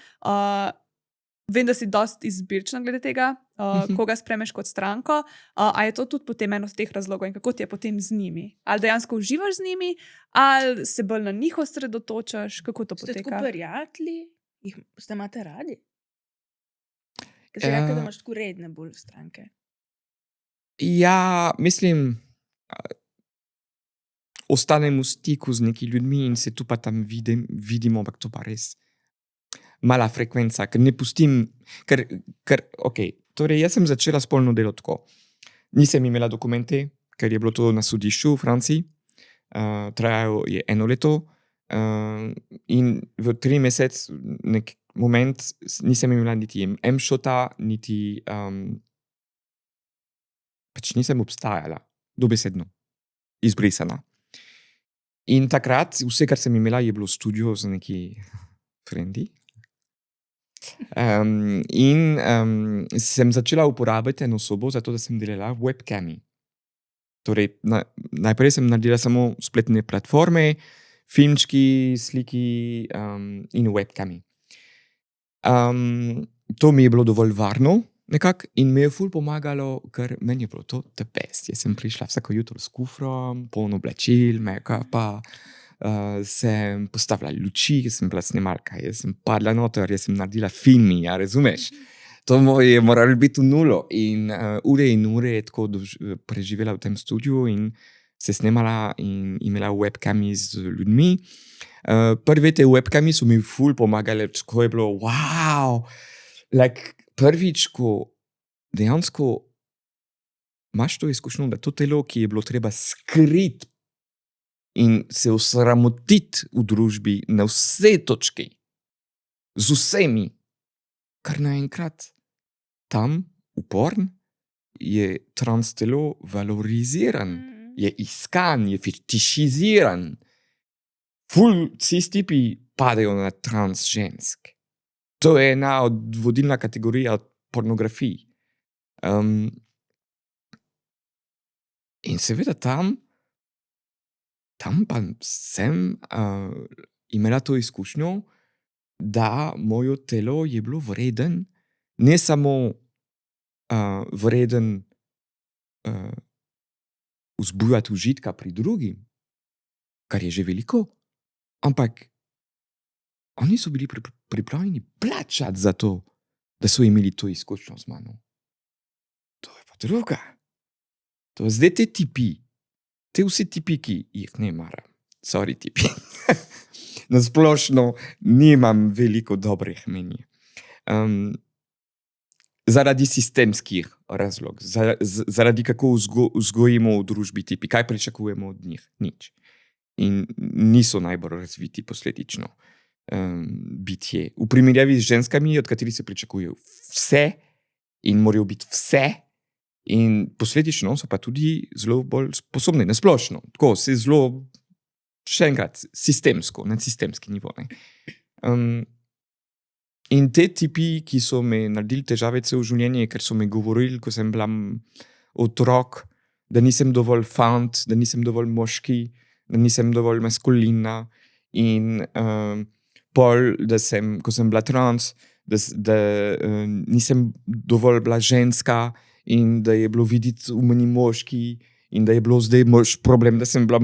S3: Vem, da si dosti izbirčna glede tega, koga spremeš kot stranko. A je to tudi potem eno od teh razlogov in kako ti je potem z njimi? Ali dejansko uživaš z njimi, ali se bolj na njih osredotočaš? Kako to poteka?
S2: Ste tako prijatelji? Ste imate radi? Ker si rekla, da imaš tako redne bolj stranke.
S1: Ja, mislim, ostanem v stiku z neki ljudmi in se tu pa tam vidimo, ampak to pa res mala frekvenca, ker ne pustim, ker torej jaz sem začela spolno delo tako. Nisem imela dokumente, ker je bilo to na sodišču v Franciji, trajalo je 1 leto in v 3 meseci nek moment nisem imela niti M-šota, niti pač nisem obstajala, dobesedno. izbrisana. In takrat vse, kar sem imela, je bilo studio z neki frendi. Sem začela uporabljati eno sobo, zato da sem delala webcami. Torej, najprej sem naredila samo spletne platforme, filmčki, sliki in webcami. To mi je bilo dovolj varno nekako in mi je ful pomagalo, ker meni je bilo to the best. Jaz sem prišla vsako jutro s kufrom, polno oblačil, make-upa, sem postavila luči, jaz sem bila snemalka, jaz sem padla noter, jaz sem naredila filmi, ja, razumeš? To je moralo biti v nulo in ure je tako preživela v tem studiu in se snemala in imela webcami z ljudmi. Prve te webcami so mi ful pomagale, ko je bilo wow, like, prvič, ko dejansko imaš to izkušnjo, da to telo, ki je bilo treba skriti in se osramotiti v družbi na vse točke, z vsemi, kar naenkrat tam, uporn, je trans telo valoriziran, je iskan, je fetišiziran. Ful cis-tipi padejo na trans žensk. To je ena od vodilna kategorija pornografiji. In seveda tam pa sem imela to izkušnjo, da moje telo je bilo vreden, ne samo vreden vzbujati užitka pri drugim, kar je že veliko, ampak oni so bili pripravljeni plačati za to, da so imeli to izkušnjo z mano. To je pa druga. To zdaj te vsi tipi, ki jih ne maram. Sorry, tipi. Nasplošno nimam veliko dobrih meni. Zaradi sistemskih razlog, zaradi kako vzgojimo v družbi tipi, kaj pričakujemo od njih, nič. In niso najbolj razviti posledično bitje. V primerjavi z ženskami, od katerih se pričakuje vse in morajo biti vse, in posledično so pa tudi zelo bolj sposobni, nasplošno. Tako se zelo, še enkrat, sistemsko, na sistemski nivo. In te tipi, ki so me naredili težave celo življenje, ker so me govorili, ko sem bila otrok, da nisem dovolj fant, da nisem dovolj moški, da nisem dovolj maskulina in pol, ko sem bila trans, da nisem dovolj bila ženska in da je bilo videti v meni moški in da je bilo zdaj problem, da sem bila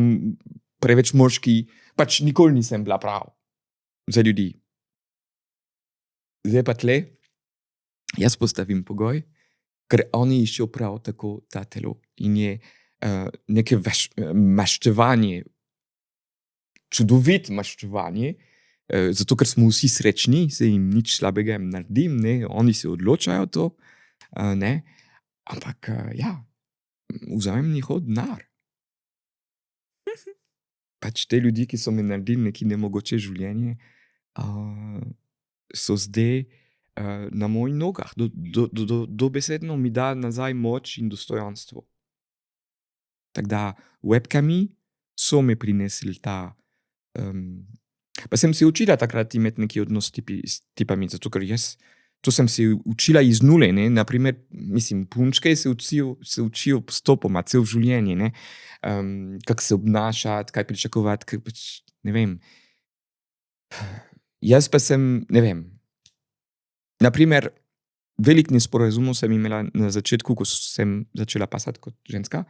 S1: preveč moški. Pač nikoli nisem bila prav za ljudi. Zdaj pa tle, jaz postavim pogoj, ker oni iščejo prav tako ta telo in je neke maščevanje, čudovit maščevanje, zato ker smo vsi srečni, se jim nič slabega naredim, ne, oni se odločajo to, ne, ampak ja, vzamem njihov denar. Pač te ljudi, ki so mi naredili neki nemogoče življenje, so zdaj na mojih nogah, dobesedno mi da nazaj moč in dostojanstvo. Tako da webcami so mi prinesli ta pa sem se učila takrat imeti neki odnos s tipami, zato ker to sem se učila iz nule, ne, naprimer, mislim, punčke se učijo postopoma, cel življenje, ne, kako se obnašati, kaj pričakovati, ne vem. Jaz pa sem, ne vem, naprimer, velik nesporazumov sem imela na začetku, ko sem začela pasati kot ženska,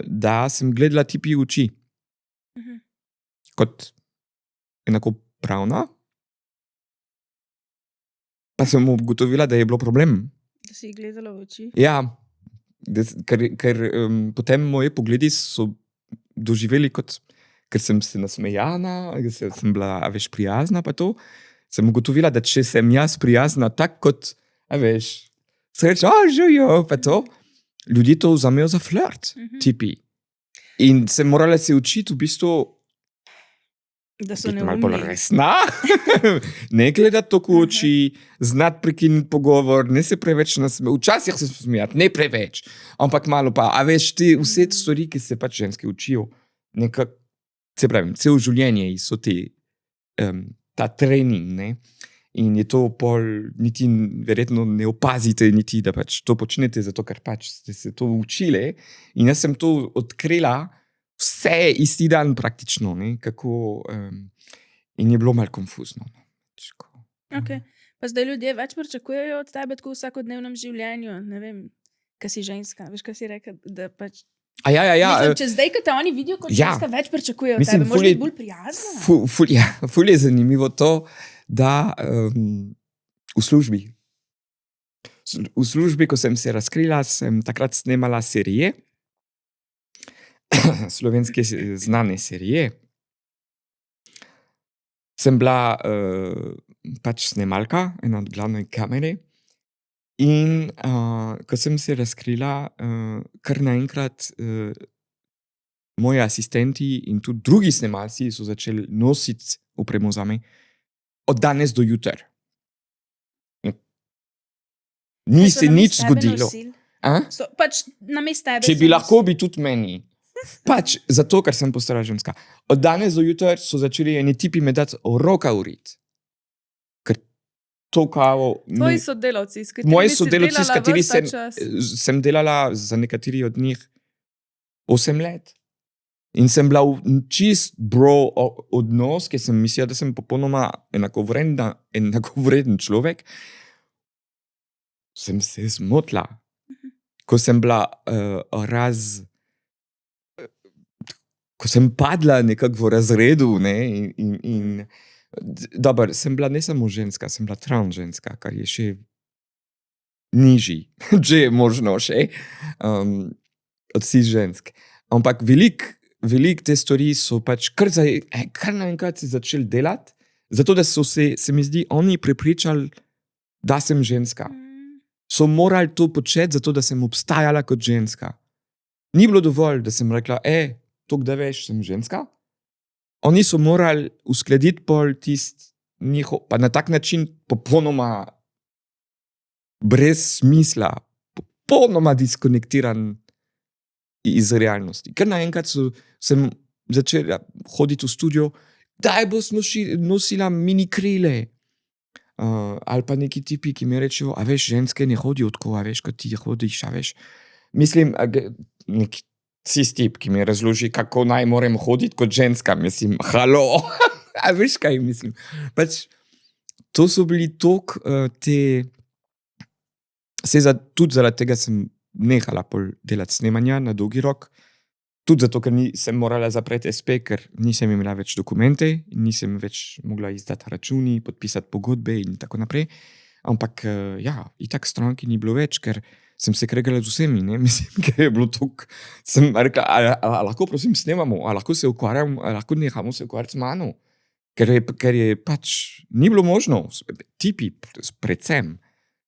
S1: da sem gledala tipi v oči. Kot enakopravna, pa sem ugotovila, da je bilo problem.
S2: Da si gledala v oči?
S1: Ja, ker potem moje pogledi so doživeli kot, ker sem se nasmejana, ker sem bila, veš, prijazna pa to, sem ugotovila, da če sem jaz prijazna tak kot, veš, sreč, živijo, pa to, ljudje to vzamejo za flirt, tipi. In sem morala se učiti v bistvu
S2: Da so
S1: biti malo bolj
S2: neumni.
S1: resna, ne gledati tako v oči, znati prekiniti pogovor, ne se preveč nasmejati, včasih se smejati, ne preveč, ampak malo pa, a veš, te vse te stvari, ki se pač ženske učijo, nekako, se pravim, cel življenje so te, ta trening, ne, in je to pol, niti verjetno ne opazite, niti da pač to počnete, zato ker pač ste se to učili in jaz sem to odkrila vse isti dan praktično, ne, kako, in je bilo malo konfuzno.
S2: Okay. Pa zdaj ljudje več pričakujejo od tebe tako v vsakodnevnem življenju, ne vem, kaj si ženska, veš, kaj si rekel, da pač...
S1: Ja.
S2: Mislim, če zdaj, ko te oni vidijo kot ženska, več pričakujejo od tebe, možda biti bolj prijazna.
S1: Ful je zanimivo to, da v službi, ko sem se razkrila, sem takrat snemala serije, slovenske znane serije. Sem bila pač snemalka, ena od glavne kamere. In ko sem se razkrila, kar naenkrat moji asistenti in tudi drugi snemalci so začeli nositi opremo zame od danes do jutra. Ni se nič zgodilo.
S2: Pač namesto tebe.
S1: Če bi lahko, bi tudi meni. Pač zato, ker sem postala ženska. Od danes do jutra so začeli eni tipi me dati roka uriti. Ker to kao...
S3: Tvoji sodelavci, s katerimi
S1: Moji
S3: si
S1: sodelavci, s
S3: delala
S1: kateri
S3: ves ta čas.
S1: sem delala za nekateri od njih 8 let. In sem bila v čist bro odnos, ker sem mislila, da sem popolnoma enakovreden človek. Sem se zmotila. Ko sem bila ko sem padla nekako v razredu, ne, in dober, sem bila ne samo ženska, sem bila trans ženska, kar je še nižji, če je možno še, od vseh žensk. Ampak veliko te stvari so pač kar naenkrat se začeli delati, zato da so se mi zdi, oni prepričali, da sem ženska. So morali to početi, zato da sem obstajala kot ženska. Ni bilo dovolj, da sem rekla, to, da veš, sem ženska. Oni so morali uskladiti pol njihov, pa na tak način popolnoma brez smisla, popolnoma diskonektiran iz realnosti. Ker naenkrat sem začela hoditi v studio, daj boš nosila mini krile. Ali pa neki tipi, ki mi rečejo, a veš, ženske ne hodijo tako, a veš, kot ti hodiš, a veš. Mislim, neki tip, ki mi razloži, kako naj moram hoditi kot ženska, mislim, halo, a veš, kaj mislim. Pač, to so bili tok tudi zaradi tega sem nehala pol delati snemanja na dolgi rok, tudi zato, ker sem morala zapreti SP, ker nisem imela več dokumente, nisem več mogla izdati računi, podpisati pogodbe in tako naprej. Ampak, itak stranki ni bilo več, ker sem se kregala z vsemi, ne, mislim, ker je bilo tok, sem rekla, a lahko prosim snemamo, a lahko se ukvarjam, a lahko nehamo se ukvarjati z mano, ker je pač, ni bilo možno, tipi predvsem,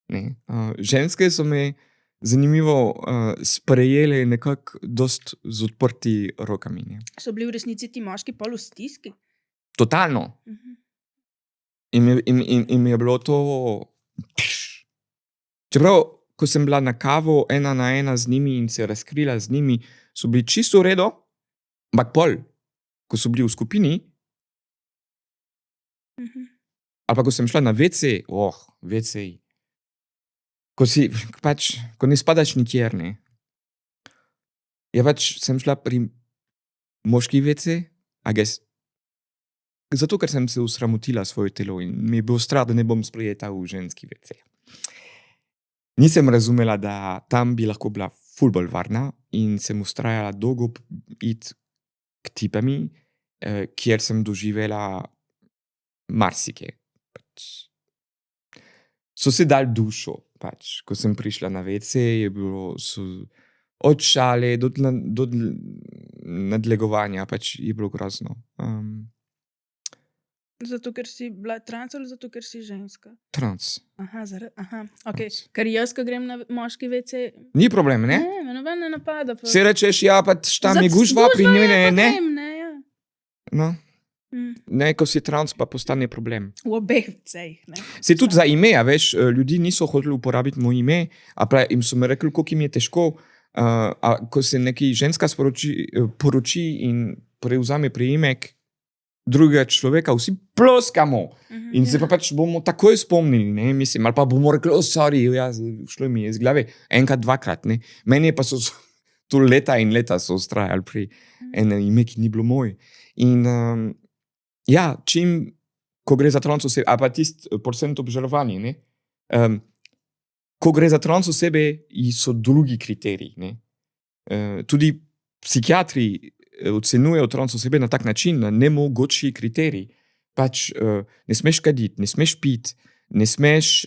S1: ne. Ženske so me zanimivo sprejele nekako dost z odprti rokami, ne.
S2: So bili v resnici ti moški pol v stiski?
S1: Totalno. In mi je bilo to... Čeprav, ko sem bila na kavo 1 na 1 z njimi in se razkrila z njimi, so bili čisto v redu, ampak pol, ko so bili v skupini, ali pa ko sem šla na WC, WC, ko ne spadaš nikjer, ne. Ja, pač sem šla pri moški WC, zato, ker sem se usramotila svoje telo in mi je bilo strah, da ne bom sprejeta v ženski WC. Nisem razumela, da tam bi lahko bila ful bolj varna in sem ustrajala dolgo iti k tipami, kjer sem doživela marsike. So se dali dušo, pač. Ko sem prišla na WC, je bilo od šale do nadlegovanja, pač je bilo grozno.
S2: Zato, ker si bila trans ali zato, ker si ženska?
S1: Trans.
S2: Aha, ok. Ker jaz, ko grem na moški WC...
S1: Ni problem, ne?
S2: Ne, me noben ne napada. Pa...
S1: Se rečeš, ja, pa šta mi gužva pri njoj, ne?
S2: Ne, ja.
S1: No. Ne, ko si trans, pa postane problem.
S2: V obeh vcejih.
S1: Se tudi za ime, a veš, ljudi niso hoteli uporabiti moje ime, a pa jim so mi rekli, koliko jim je težko, a ko se neki ženska poroči in prevzame priimek drugega človeka, vsi ploskamo. In se pa pač bomo takoj spomnili, ne, mislim, ali pa bomo rekli, sorry, ja, šlo mi je iz glave, enkrat, dvakrat, ne. Meni pa so tu leta in leta so ustrajali pri enem ime, ki ni bilo moj. In ja, ko gre za trans osebe, a pa tisti procent obžalovanja, ne, ko gre za trans osebe, so drugi kriteriji, ne. Tudi psihiatri ocenjujejo trans osebe na tak način, na nemogoči kriterij. Pač ne smeš kaditi, ne smeš piti, ne smeš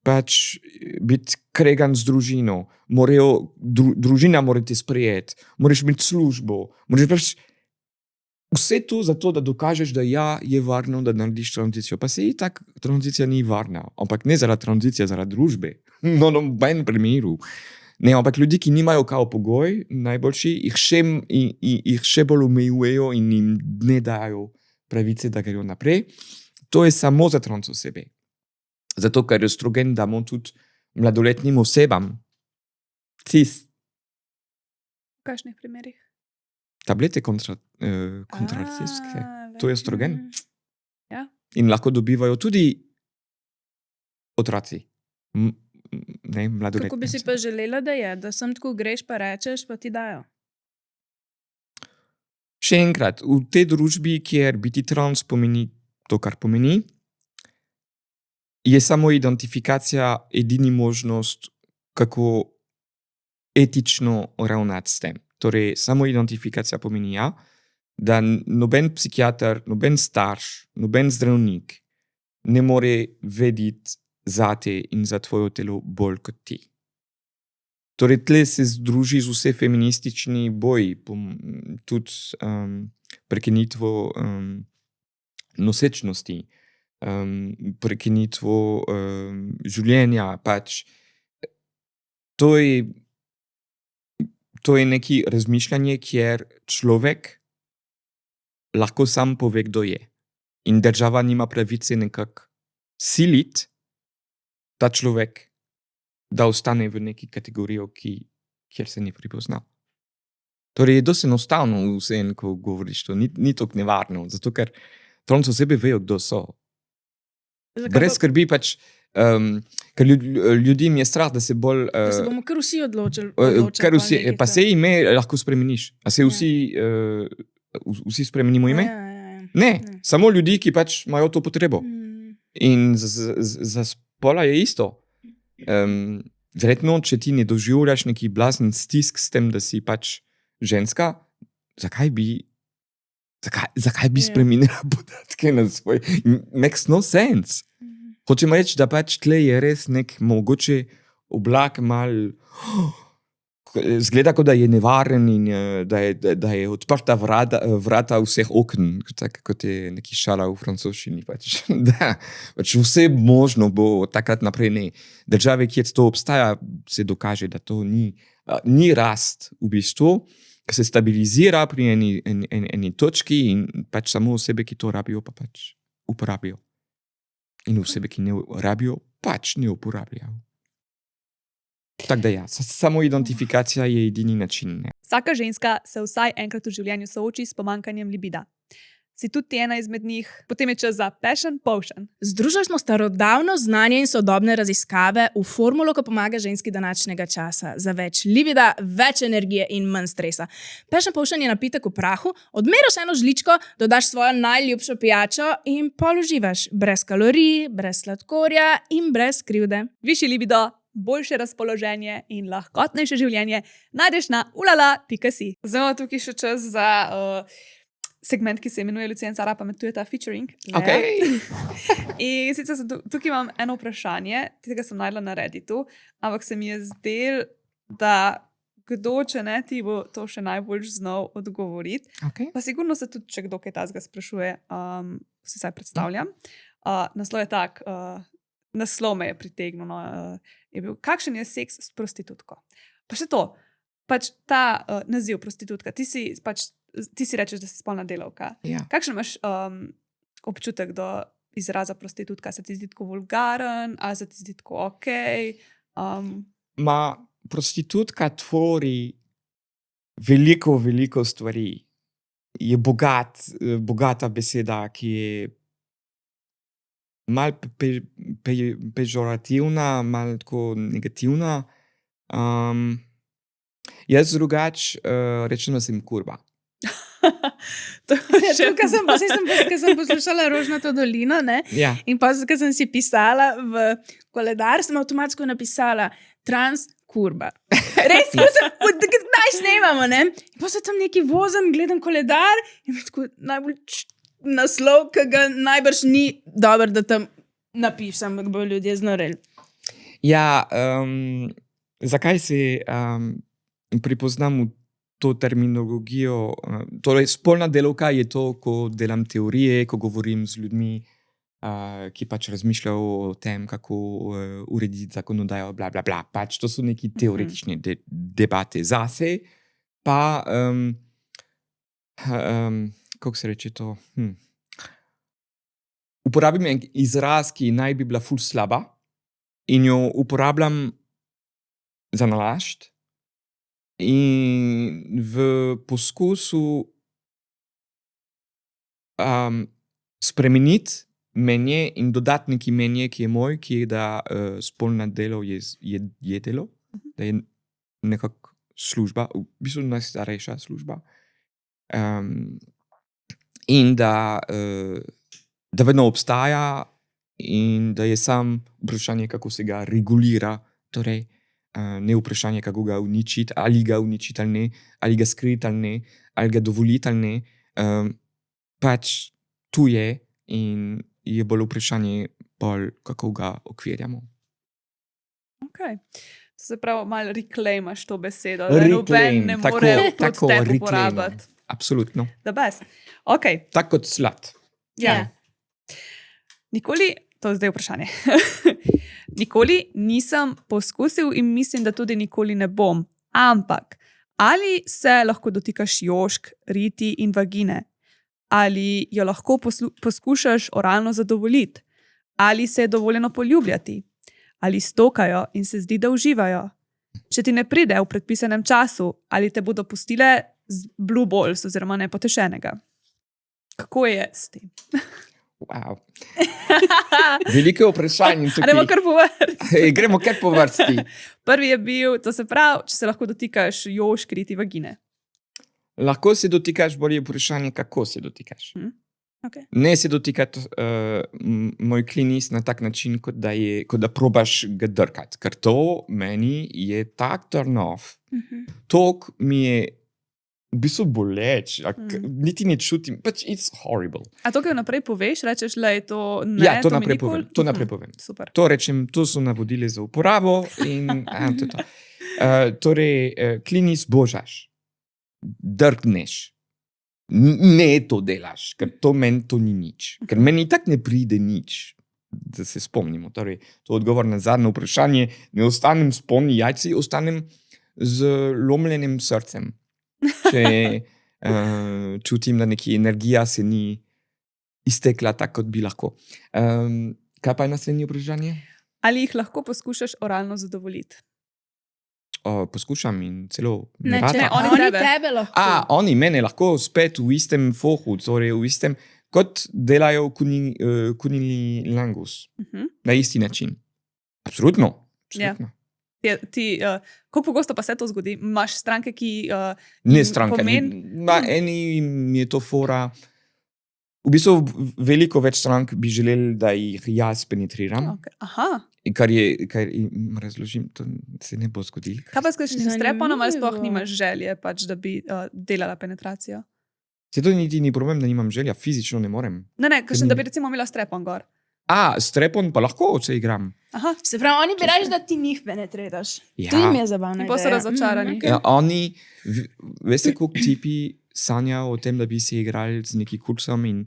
S1: pač biti kregan z družino, družina mora te sprejeti, moraš imeti službo, moraš pač vse to zato, da dokažeš, da ja, je varno, da narediš tranzicijo. Pa se itak tranzicija ni varna, ampak ne zaradi tranzicije, zaradi družbe. No, noben primeru. Ne, ampak ljudi, ki nimajo kao pogoj, najboljši, jih še bolj omejujejo in jim ne dajo pravice, da grejo naprej. To je samo za trans osebe. Zato, ker estrogen damo tudi mladoletnim osebam. Cis.
S3: V kakšnih primerih?
S1: Tablete kontracepcijske. To je estrogen.
S3: Ja.
S1: In lahko dobivajo tudi otroci. Ne, mladoletni.
S2: Kako bi si pa želela, da je? Da sem tako greš, pa rečeš, pa ti dajo?
S1: Še enkrat, v tej družbi, kjer biti trans pomeni to, kar pomeni, je samo identifikacija edini možnost, kako etično ravnati s tem. Torej, samo identifikacija pomeni ja, da noben psihiater, noben starš, noben zdravnik ne more vedeti zate in za tvoje telo bolj kot ti. Torej, tle se združi z vse feministični boji, tudi prekinitvo nosečnosti, prekinitvo življenja, pač to je neki razmišljanje, kjer človek lahko sam pove, kdo je. In država nima pravice nekako siliti ta človek, da ostane v neki kategoriji, kjer se ne pripozna. Torej, je dosti enostavno vseeno, ko govoriš to, ni tako nevarno, zato ker trans osebe vejo, kdo so. Brez skrbi pač, ker ljudem je strah, da se bolj...
S2: Da se bomo kar vsi odločili.
S1: Pa se ime lahko spremeniš. A se vsi spremenimo ime? Ne, samo ljudi, ki pač imajo to potrebo. In za spola je isto. Verjetno, če ti ne doživljaš neki blazen stisk s tem, da si pač ženska, zakaj bi spremenila podatke na svoj... Makes no sense. Hočem reči, da pač tle je res nek mogoče oblak mal... Zgleda, kot da je nevaren in da je odprta vrata vseh okn, kot je neki šala v francoščini. Pač. Pač vse možno bo takrat naprej ne. Države, kjer to obstaja, se dokaže, da to ni rast v bistvu, ki se stabilizira pri eni točki in pač samo osebe, ki to rabijo, pa pač uporabijo. In osebe, ki ne rabijo, pač ne uporabljajo. Tako da ja, samo identifikacija je edini način. Ne.
S3: Vsaka ženska se vsaj enkrat v življenju sooči s pomanjkanjem libida. Si tudi ena izmed njih, potem je čas za Passion Potion.
S2: Združili smo starodavno znanje in sodobne raziskave v formulo, ki pomaga ženski današnjega časa. Za več libida, več energije in manj stresa. Passion Potion je napitek v prahu, odmeriš eno žličko, dodaš svojo najljubšo pijačo in pol uživaš. Brez kalorij, brez sladkorja in brez krivde.
S3: Višji libido, boljše razpoloženje in lahkotnejše življenje najdeš na ulala.si. Zdaj imamo tukaj še čas za segment, ki se imenuje Lucija in Sara pametujeta featuring.
S1: Okay.
S3: In sicer tukaj imam eno vprašanje, tega sem najdla na Redditu, ampak se mi je zdel, da kdo, če ne, ti bo to še najbolj znal odgovoriti.
S1: Okay.
S3: Pa sigurno se tudi, če kdo kaj tazga sprašuje, si saj predstavljam. Naslov je tak, naslov me je pritegnil, je bil, kakšen je seks s prostitutko? Pa še to, pač ta naziv prostitutka, ti si pač ti si rečeš, da si spolna delavka.
S1: Ja.
S3: Kakšen imaš občutek do izraza prostitutka? Se ti zdi tako vulgaren, ali se ti zdi tako ok?
S1: Prostitutka tvori veliko stvari. Je bogata beseda, ki je malo pežorativna, malo tako negativna. Jaz drugače rečem, da sem kurba.
S2: Tukaj sem poslušala Rožnato dolino, ne?
S1: Ja.
S2: In pa, ko sem si pisala v koledar, sem avtomatsko napisala trans kurba. Res, kdaj snemamo, ne? In pa se tam neki vozim, gledam koledar in tako najbolj naslov, ki ga najbrž ni dober, da tam napišem, da bodo ljudje znoreli.
S1: Ja, zakaj se pripoznam v to terminologijo? Torej, spolna delavka je to, ko delam teorije, ko govorim z ljudmi, ki pač razmišljajo o tem, kako urediti zakonodajo, bla, bla, bla. Pač to so neki teoretične debate zase, pa kako se reče to? Uporabim en izraz, ki naj bi bila ful slaba in jo uporabljam za nalašč in v poskusu spremeniti menje in dodati neki menje, ki je moj, ki je, da spolna delo je delo, da je nekako služba, v bistvu najstarejša služba. In da vedno obstaja in da je sam vprašanje, kako se ga regulira, torej ne vprašanje, kako ga uničiti, ali ga uničiti ali ne, ali ga skriti ali ne, ali ga dovoliti ali ne. Pač tu je in je bolj vprašanje, kako ga okvirjamo.
S3: Ok. To se pravi, malo reclaimaš to besedo, da noben ne more proti tebi uporabiti.
S1: Absolutno.
S3: The best. Ok.
S1: Tako kot slad.
S3: Ja. Nikoli, to je zdaj vprašanje, nikoli nisem poskusil in mislim, da tudi nikoli ne bom. Ampak, ali se lahko dotikaš jožk, riti in vagine? Ali jo lahko poskušaš oralno zadovoljiti? Ali se je dovoljeno poljubljati? Ali stokajo in se zdi, da uživajo? Če ti ne pride v predpisanem času, ali te bodo pustile z blue balls oziroma nepotešenega? Kako je s tem?
S1: Wow. Veliko vprašanj.
S3: Gremo kar po vrsti.
S1: Gremo kar po vrsti.
S3: Prvi je bil, to se pravi, če se lahko dotikaš jožk, riti, vagine.
S1: Lahko se dotikaš, bolje vprašanje, kako se dotikaš.
S3: Okay.
S1: Ne se dotikati moj klinis na tak način, kot da probaš ga drkati. Ker to meni je tak turn off. Tok mi je v bistvu boleč, niti ne čutim, pač it's horrible.
S3: A to, kaj naprej poveš, rečeš, da je to ne,
S1: ja, to
S3: mi
S1: naprej
S3: nikoli?
S1: povem. To naprej povem.
S3: Super.
S1: To rečem, to so navodili za uporabo in to je to. Torej, klinis božaš, drgneš, ne to delaš, ker to meni to ni nič. Ker meni tak ne pride nič, da se spomnimo. Torej, to je odgovor na zadnje vprašanje. Ne ostanem s polni jajci, ostanem z lomljenim srcem. Če čutim, da neka energija se ni iztekla tako, kot bi lahko. Kaj pa je naslednje vprašanje?
S3: Ali jih lahko poskušaš oralno zadovoljiti?
S1: Poskušam in celo
S2: Ne,
S1: rada.
S2: če oni tebe lahko.
S1: Oni mene lahko spet v istem fohu, torej v istem, kot delajo kunilingus. Na isti način. Absolutno. Absolutno.
S3: Kako pogosto pa se to zgodi? Imaš stranke, ki
S1: ne stranke, eni je to fora. V bistvu veliko več strank bi želeli, da jih jaz penetriram.
S3: Okay. Aha.
S1: Kar jim razložim, to se ne bo zgodilo.
S3: Kaj pa s kakšnim streponom, ali sploh nimaš želje, pač, da bi delala penetracijo?
S1: Se to niti ni problem, da nimam želja, fizično ne morem.
S3: Ne, kakšen, da bi recimo imela strepon gor.
S1: Strepon pa lahko se igram.
S3: Aha.
S2: Se pravi, oni bi reči, da ti njih penetriraš.
S1: Ja.
S2: To jim je zabavno.
S3: In pa so razočarani.
S1: Ja, oni, veste, koliko tipi sanjajo o tem, da bi se igrali z neki kursom in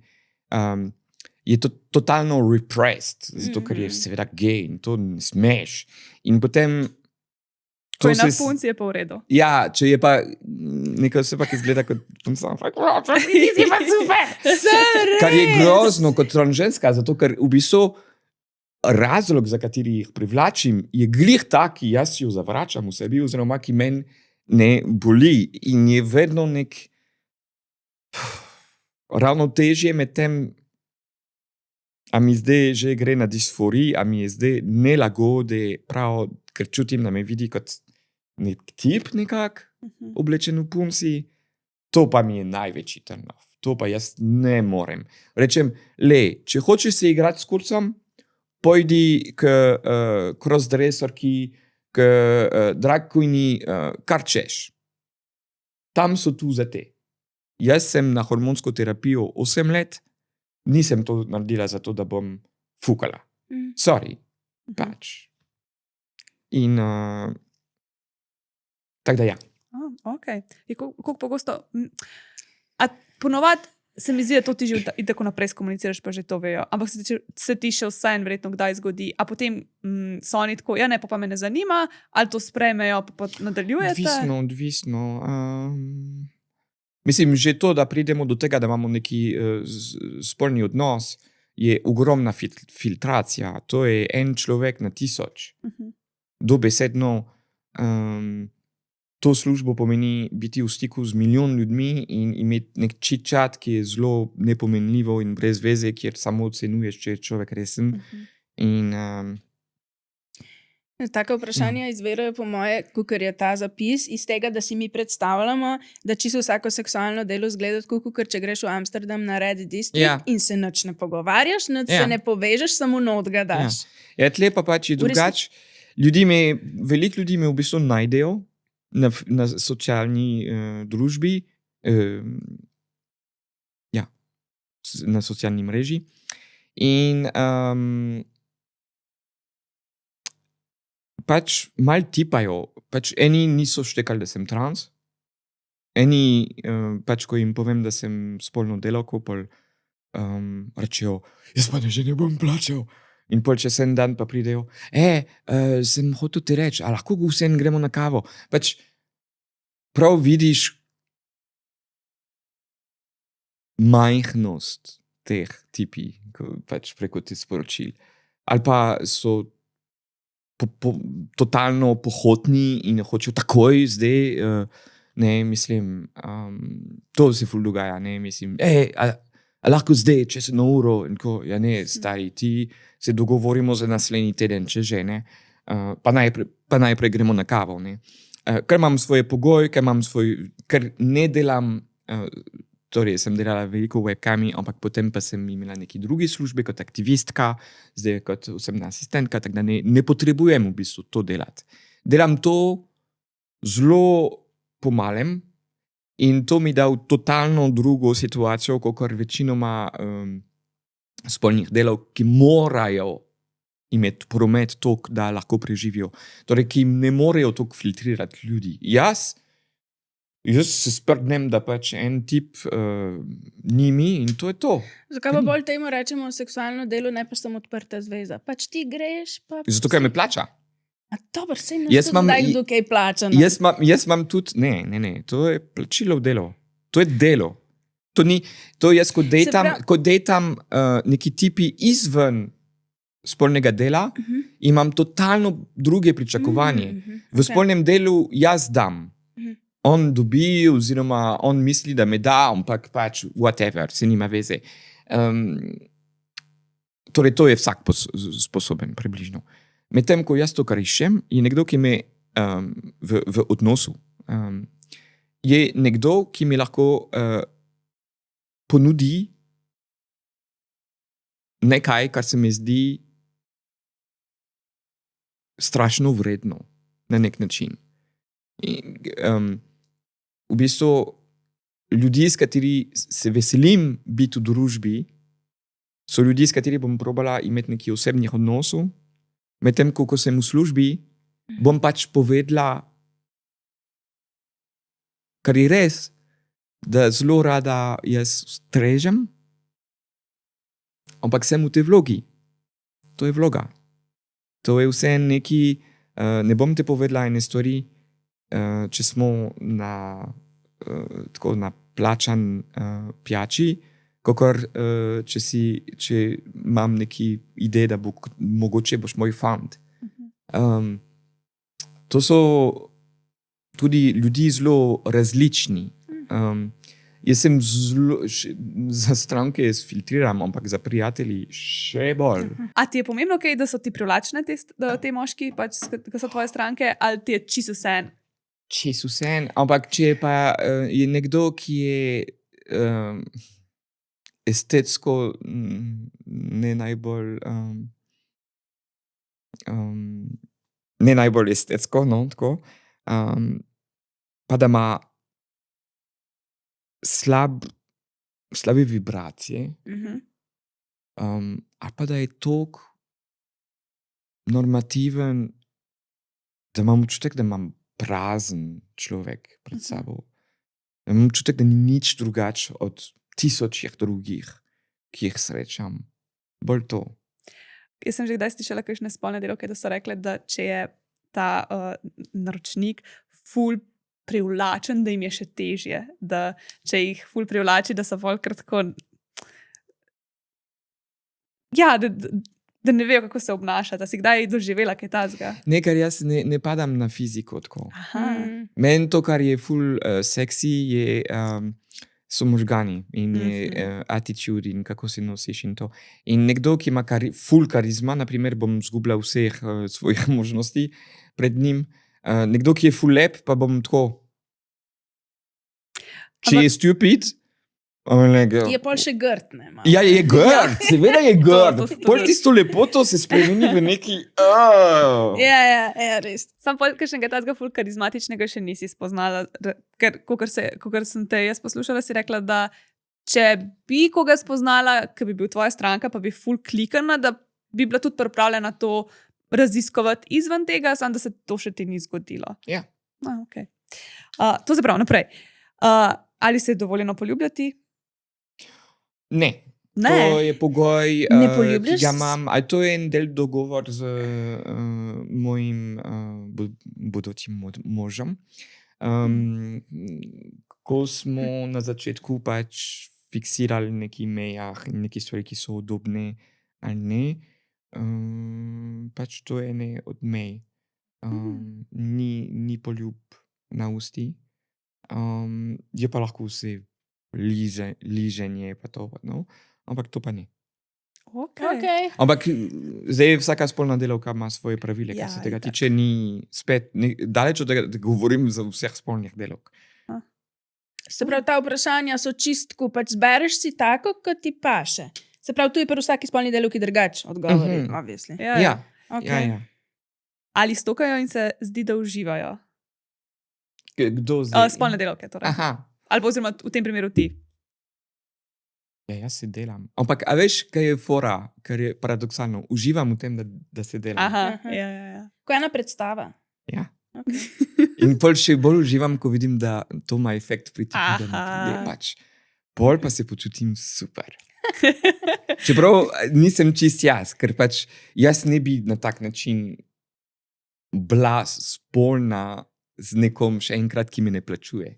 S1: je to totalno repressed, zato ker je seveda gej in to ne smeš. In potem
S3: Ko je na
S1: se-
S3: punci, je pa v redu.
S1: Ja, če je pa neka oseba, ki izgleda kot punca, ti si pa super. Kar je grozno kot ženska, zato ker v bistvu razlog, za kateri jih privlačim, je glih taki, jaz jo zavračam v sebi, oziroma ki meni ne boli in je vedno nek ravnotežje med tem, a mi zdaj že gre na disforij, a mi je zdaj nelagode, prav, ker čutim, da me vidi kot nek tip nekak, oblečen v punci, to pa mi je največji trnov. To pa jaz ne morem. Rečem, če hočeš se igrati s kurcem, pojdi k crossdresserki, k drag queeni, kar češ. Tam so tu za te. Jaz sem na hormonsko terapijo 8 let, nisem to naredila zato, da bom fukala. Sorry, pač. In tako da ja.
S3: Okay. Koliko pogosto? A ponovadi se mi zdi, da to ti že tako naprej skomuniciraš, pa že to vejo. Ampak se ti še vsaj verjetno kdaj zgodi. A potem so oni tako, ja ne, pa me ne zanima, ali to sprejmejo, pa nadaljujete?
S1: Odvisno. Mislim, že to, da pridemo do tega, da imamo neki spolni odnos, je ogromna filtracija. To je en človek na 1000. Dobesedno to službo pomeni biti v stiku z milijon ljudmi in imeti nek chit-chat, ki je zelo nepomenljivo in brez veze, kjer samo ocenuješ, če je človek resen. In
S2: Taka vprašanja izvirajo po moje, kakor je ta zapis, iz tega, da si mi predstavljamo, da čisto vsako seksualno delo zgleda tako, kot če greš v Amsterdam na Red District in se nič ne pogovarjaš, se ne povežeš, samo notga daš.
S1: Ja, tle pa pač je drugače. Veliko ljudi me v bistvu najdejo na socialni družbi, na socialni mreži. In pač mal tipajo. Pač eni niso štekali, da sem trans. Eni, pač ko jim povem, da sem spolno delavko, rečejo, jaz pa že ne bom plačal. In pol čez en dan pa pridejo, sem hotel ti reči, a lahko vsem gremo na kavo. Pač prav vidiš majhnost teh tipi, pač preko te sporočil. Ali pa so totalno pohotni in hočejo takoj zdaj, ne, mislim, to se ful dogaja, ne, mislim, a lahko zdaj, čez eno uro, in ko, ja ne, stari, ti se dogovorimo za naslednji teden, če že, ne, pa najprej gremo na kavo, ne. Ker imam svoje pogoje, ker ne delam, torej sem delala veliko webkami, ampak potem pa sem imela neki drugi službe kot aktivistka, zdaj kot osebna asistentka, tako da ne potrebujem v bistvu to delati. Delam to zelo po malem in to mi da v totalno drugo situacijo, kot večinoma spolnih delov, ki morajo imeti promet tok, da lahko preživijo. Torej, ki jim ne morejo tok filtrirati ljudi. Jaz se sprdnem, da pač en tip njimi in to je to.
S2: Zakaj pa bolj temu rečemo seksualno delo, ne pa samo odprta zveza? Pač ti greš, pa...
S1: Zato, ker me plača.
S2: A dobro, sej nas tudi daj kdo kaj plača.
S1: Jaz imam tudi, ne, to je plačilo v delo. To je delo. To jaz, ko datam neki tipi izven spolnega dela, imam totalno druge pričakovanje. V spolnem delu jaz dam. On dobi, oziroma on misli, da me da, ampak pač whatever, se nima veze. Torej, to je vsak sposoben, približno. Medtem, ko jaz to kar iščem, je nekdo, ki me v odnosu, je nekdo, ki mi lahko ponudi nekaj, kar se mi zdi strašno vredno na nek način. V bistvu ljudje, s kateri se veselim biti v družbi, so ljudje, s kateri bom probala imeti neki osebnih odnosov, medtem ko sem v službi, bom pač povedala, kar je res, da zelo rada jaz strežem, ampak sem v tej vlogi. To je vloga. To je vse neki Ne bom ti povedala ene stvari, če smo tako na plačan pijači, kakor če imam neki ideje, da mogoče boš moj fant. To so tudi ljudi zelo različni. Jaz sem za stranke filtriram, ampak za prijatelji še bolj.
S3: A ti je pomembno, da so ti privlačne te moški, pač, ki so tvoje stranke, ali ti je čisto vseeno?
S1: Čisto vseeno, ampak če pa je nekdo, ki je estetsko ne najbolj estetsko, no, tako, pa da ima slabe vibracije, ali pa da je toliko normativen, da imam občutek, da imam prazen človek pred sabo. Da imam občutek, da ni nič drugače od tisočih drugih, ki jih srečam. Bolj to.
S3: Jaz sem že kdaj slišala kakšne spolne delavke, da so rekle, da če je ta naročnik ful privlačen, da jim je še težje, da če jih ful privlači, da so bolj tako, ja, da ne vejo, kako se obnašati. Da si kdaj doživela kaj takega?
S1: Ne, ker jaz ne padam na fiziko tako.
S3: Aha.
S1: Meni to, kar je ful seksi, so možgani in je attitude in kako se nosiš in to. In nekdo, ki ima ful karizma, naprimer bom zgubila vseh svojih možnosti pred njim, nekdo, ki je ful lep, pa bom tako. Če je stupid,
S2: Je pol še grd, ne? Malo.
S1: Ja, je grd, seveda je grd.
S3: To-
S1: Pol tisto lepoto se spremeni v neki...
S2: Ja, res.
S3: Sam pol kakšnega takega ful karizmatičnega še nisi spoznala, ker kakor sem te jaz poslušala, si rekla, da če bi koga spoznala, ki bi bil tvoja stranka, pa bi ful klikana, da bi bila tudi pripravljena to raziskovati izven tega, samo da se to še ti ni zgodilo.
S1: Ja.
S3: Okay. To se pravi naprej. Ali se je dovoljeno poljubljati?
S1: Ne.
S3: Ne.
S1: To je pogoj,
S2: Ne
S1: ki
S2: poljubljaš
S1: ga imam, ali to je en del dogovor z mojim bodočim možem. Ko smo na začetku pač fiksirali neki mejah in neki stvari, ki so udobne ali ne, pač to je ene od mej. Ni poljub na usti. Je pa lahko vse liženje pa to, no? Ampak to pa ne.
S3: Okay.
S1: Ampak zdaj vsaka spolna delavka ima svoje pravile,
S3: Ja,
S1: kar se tega
S3: itak.
S1: tiče, ni spet, daleč od tega, da govorim za vseh spolnih delavk.
S2: Se pravi, ta vprašanja so čistko, pač zbereš si tako, kot ti paše. Se pravi, tu je pri vsaki spolni delavki drugače odgovori, obviously.
S3: Ja.
S2: Okay.
S1: Ja.
S3: Ali stokajo in se zdi, da uživajo?
S1: Kdo zdaj?
S3: Spolne delavke, torej.
S1: Aha.
S3: Ali pa oziroma v tem primeru ti.
S1: Ja, jaz se delam. Ampak, a veš, kaj je fora, kar je paradoksalno? Uživam v tem, da se delam.
S3: Aha.
S2: Aha.
S3: Ja.
S2: Ko ena predstava.
S1: Ja.
S2: Okay.
S1: In pol še bolj uživam, ko vidim, da to ima efekt pri tem, da
S3: Aha.
S1: ne pač. Pol pa se počutim super. Čeprav nisem čist jaz, ker pač jaz ne bi na tak način bila spolna z nekom še enkrat, ki me ne plačuje.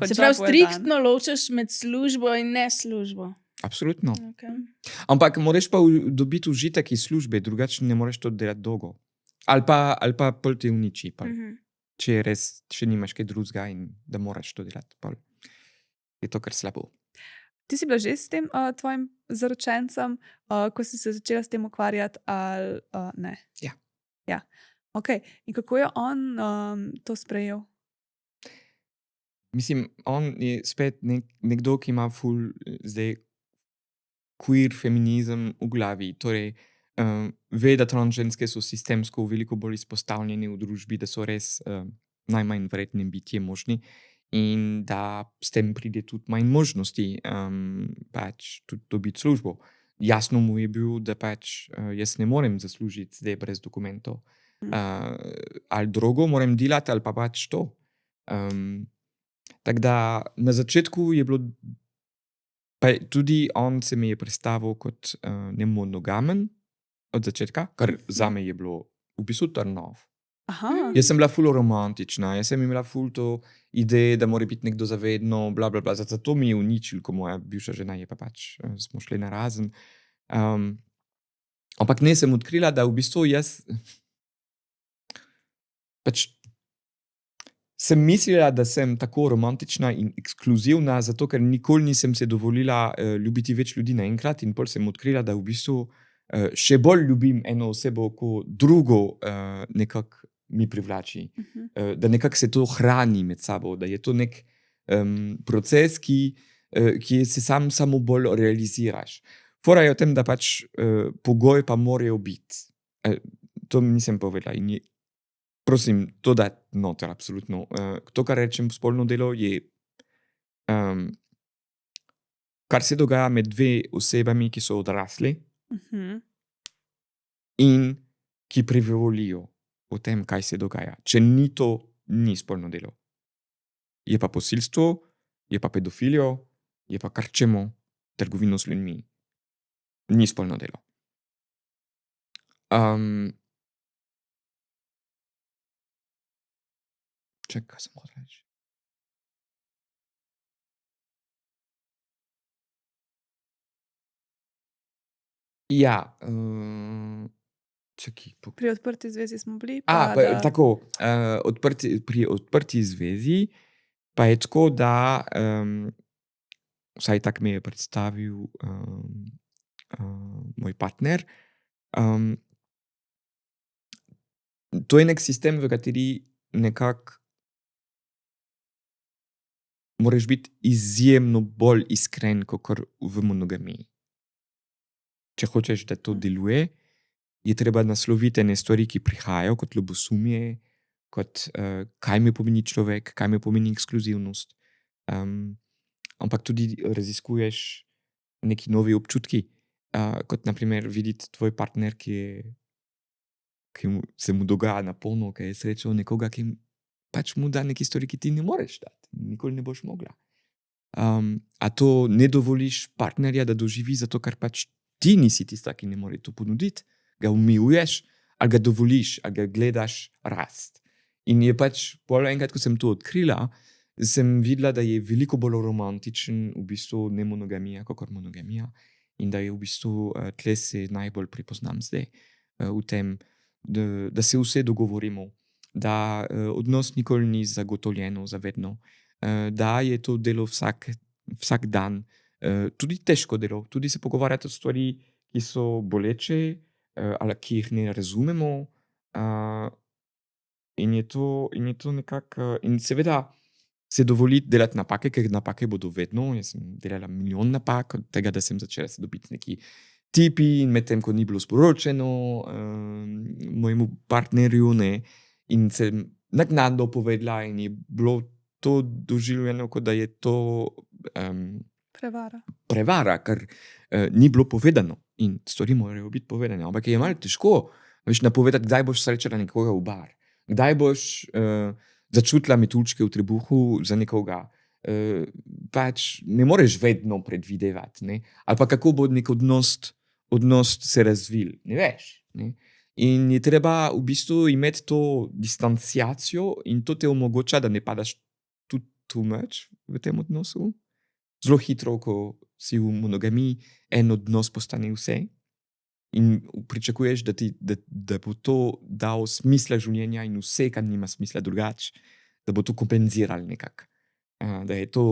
S3: Kot
S2: Se pravi,
S3: job well
S2: striktno ločeš med službo in neslužbo.
S1: Absolutno.
S2: Okay.
S1: Ampak moraš pa dobiti užitek iz službe, drugače ne moreš to delati dolgo. Ali pa pol te uniči, pol. Če res še nimaš kaj drugega in da moraš to delati. Pol. Je to kar slabo.
S3: Ti si bila že s tem tvojim zaročencem, ko si se začela s tem ukvarjati, ali ne?
S1: Ja.
S3: Okay. In kako je on to sprejel?
S1: Mislim, on je spet nekdo, ki ima ful zdaj queer feminizem v glavi. Torej, ve, da transženske so sistemsko veliko bolj izpostavljene v družbi, da so res najmanj vredne bitje možni in da s tem pride tudi manj možnosti pač tudi dobiti službo. Jasno mu je bil, da pač jaz ne morem zaslužiti zdaj brez dokumentov. Ali drogo moram delati, ali pa pač to. Tako da na začetku je bilo, pa tudi on se mi je predstavil kot nemonogamen od začetka, kar zame je bilo v bistvu turn off.
S3: Aha.
S1: Jaz sem bila ful romantična, jaz sem imela ful to ideje, da mora biti nekdo zavedno, bla, bla, bla. Zato mi je uničil, ko moja bivša žena je pa pač, smo šli na razen. Ampak ne, sem odkrila, da v bistvu jaz pač sem mislila, da sem tako romantična in ekskluzivna, zato ker nikoli nisem se dovolila ljubiti več ljudi naenkrat in pol sem odkrila, da v bistvu še bolj ljubim eno osebo, ko drugo nekako mi privlači. Da nekako se to hrani med sabo, da je to nek proces, ki se samo bolj realiziraš. Fora je o tem, da pač pogoji pa morajo biti. To nisem povedala in prosim, to da noter, absolutno. To, kar rečem spolno delo, je kar se dogaja med dve osebami, ki so odrasli in ki prevolijo o tem, kaj se dogaja. Če ni to, ni spolno delo. Je pa posilstvo, je pa pedofilijo, je pa karčemo, trgovino s ljudmi. Ni spolno delo. Čakaj, kaj sem hotel reči? Ja, čakaj.
S3: Pri odprti zvezi smo bili.
S1: Tako, pri odprti zvezi pa je tako, da vsaj tak mi je predstavil moj partner. To je nek sistem, v kateri nekako moraš biti izjemno bolj iskren, kot v monogamiji. Če hočeš, da to deluje, je treba nasloviti ene stvari, ki prihajajo kot ljubosumje, kot kaj mi pomeni človek, kaj mi pomeni ekskluzivnost. Ampak tudi raziskuješ neki novi občutki, kot naprimer videti tvoj partner, ki se mu dogaja na polno, ki je srečal nekoga, ki pač mu da neki stvari, ki ti ne moreš dati. Nikoli ne boš mogla. A to ne dovoliš partnerja, da doživi, zato ker pač ti nisi tista, ki ne more to ponuditi, ga omejuješ, ali ga dovoliš, ali ga gledaš rast. In je pač, pol enkrat, ko sem to odkrila, sem videla, da je veliko bolj romantičen v bistvu ne monogamija, kakor monogamija. In da je v bistvu tle se najbolj prepoznam zdaj v tem, da se vse dogovorimo, da odnos nikoli ni zagotovljeno za vedno, da je to delo vsak dan, tudi težko delo, tudi se pogovarjati o stvari, ki so boleče ali ki jih ne razumemo, in je to nekako, in seveda se dovoliti delati napake, ker napake bodo vedno. Jaz sem delala milijon napak, od tega, da sem začela se dobiti neki tipi in medtem, ko ni bilo sporočeno mojemu partnerju, ne, in sem naknadno povedala in je bilo to doživljeno, kot da je to prevara, ker ni bilo povedano in stvari morajo biti povedane. Ampak je malo težko napovedati, kdaj boš srečala nekoga v bar, kdaj boš začutila metuljčke v trebuhu za nekoga. Pač ne moreš vedno predvidevati, ne? Ali pa kako bo nek odnos se razvil, ne veš. Ne? In je treba v bistvu imeti to distanciacijo in to te omogoča, da ne padaš tudi too much v tem odnosu. Zelo hitro, ko si v monogamiji, en odnos postane vse in pričakuješ, da bo to dal smisla življenja in vse, kar nima smisla drugače, da bo to kompenziral nekako. Da je to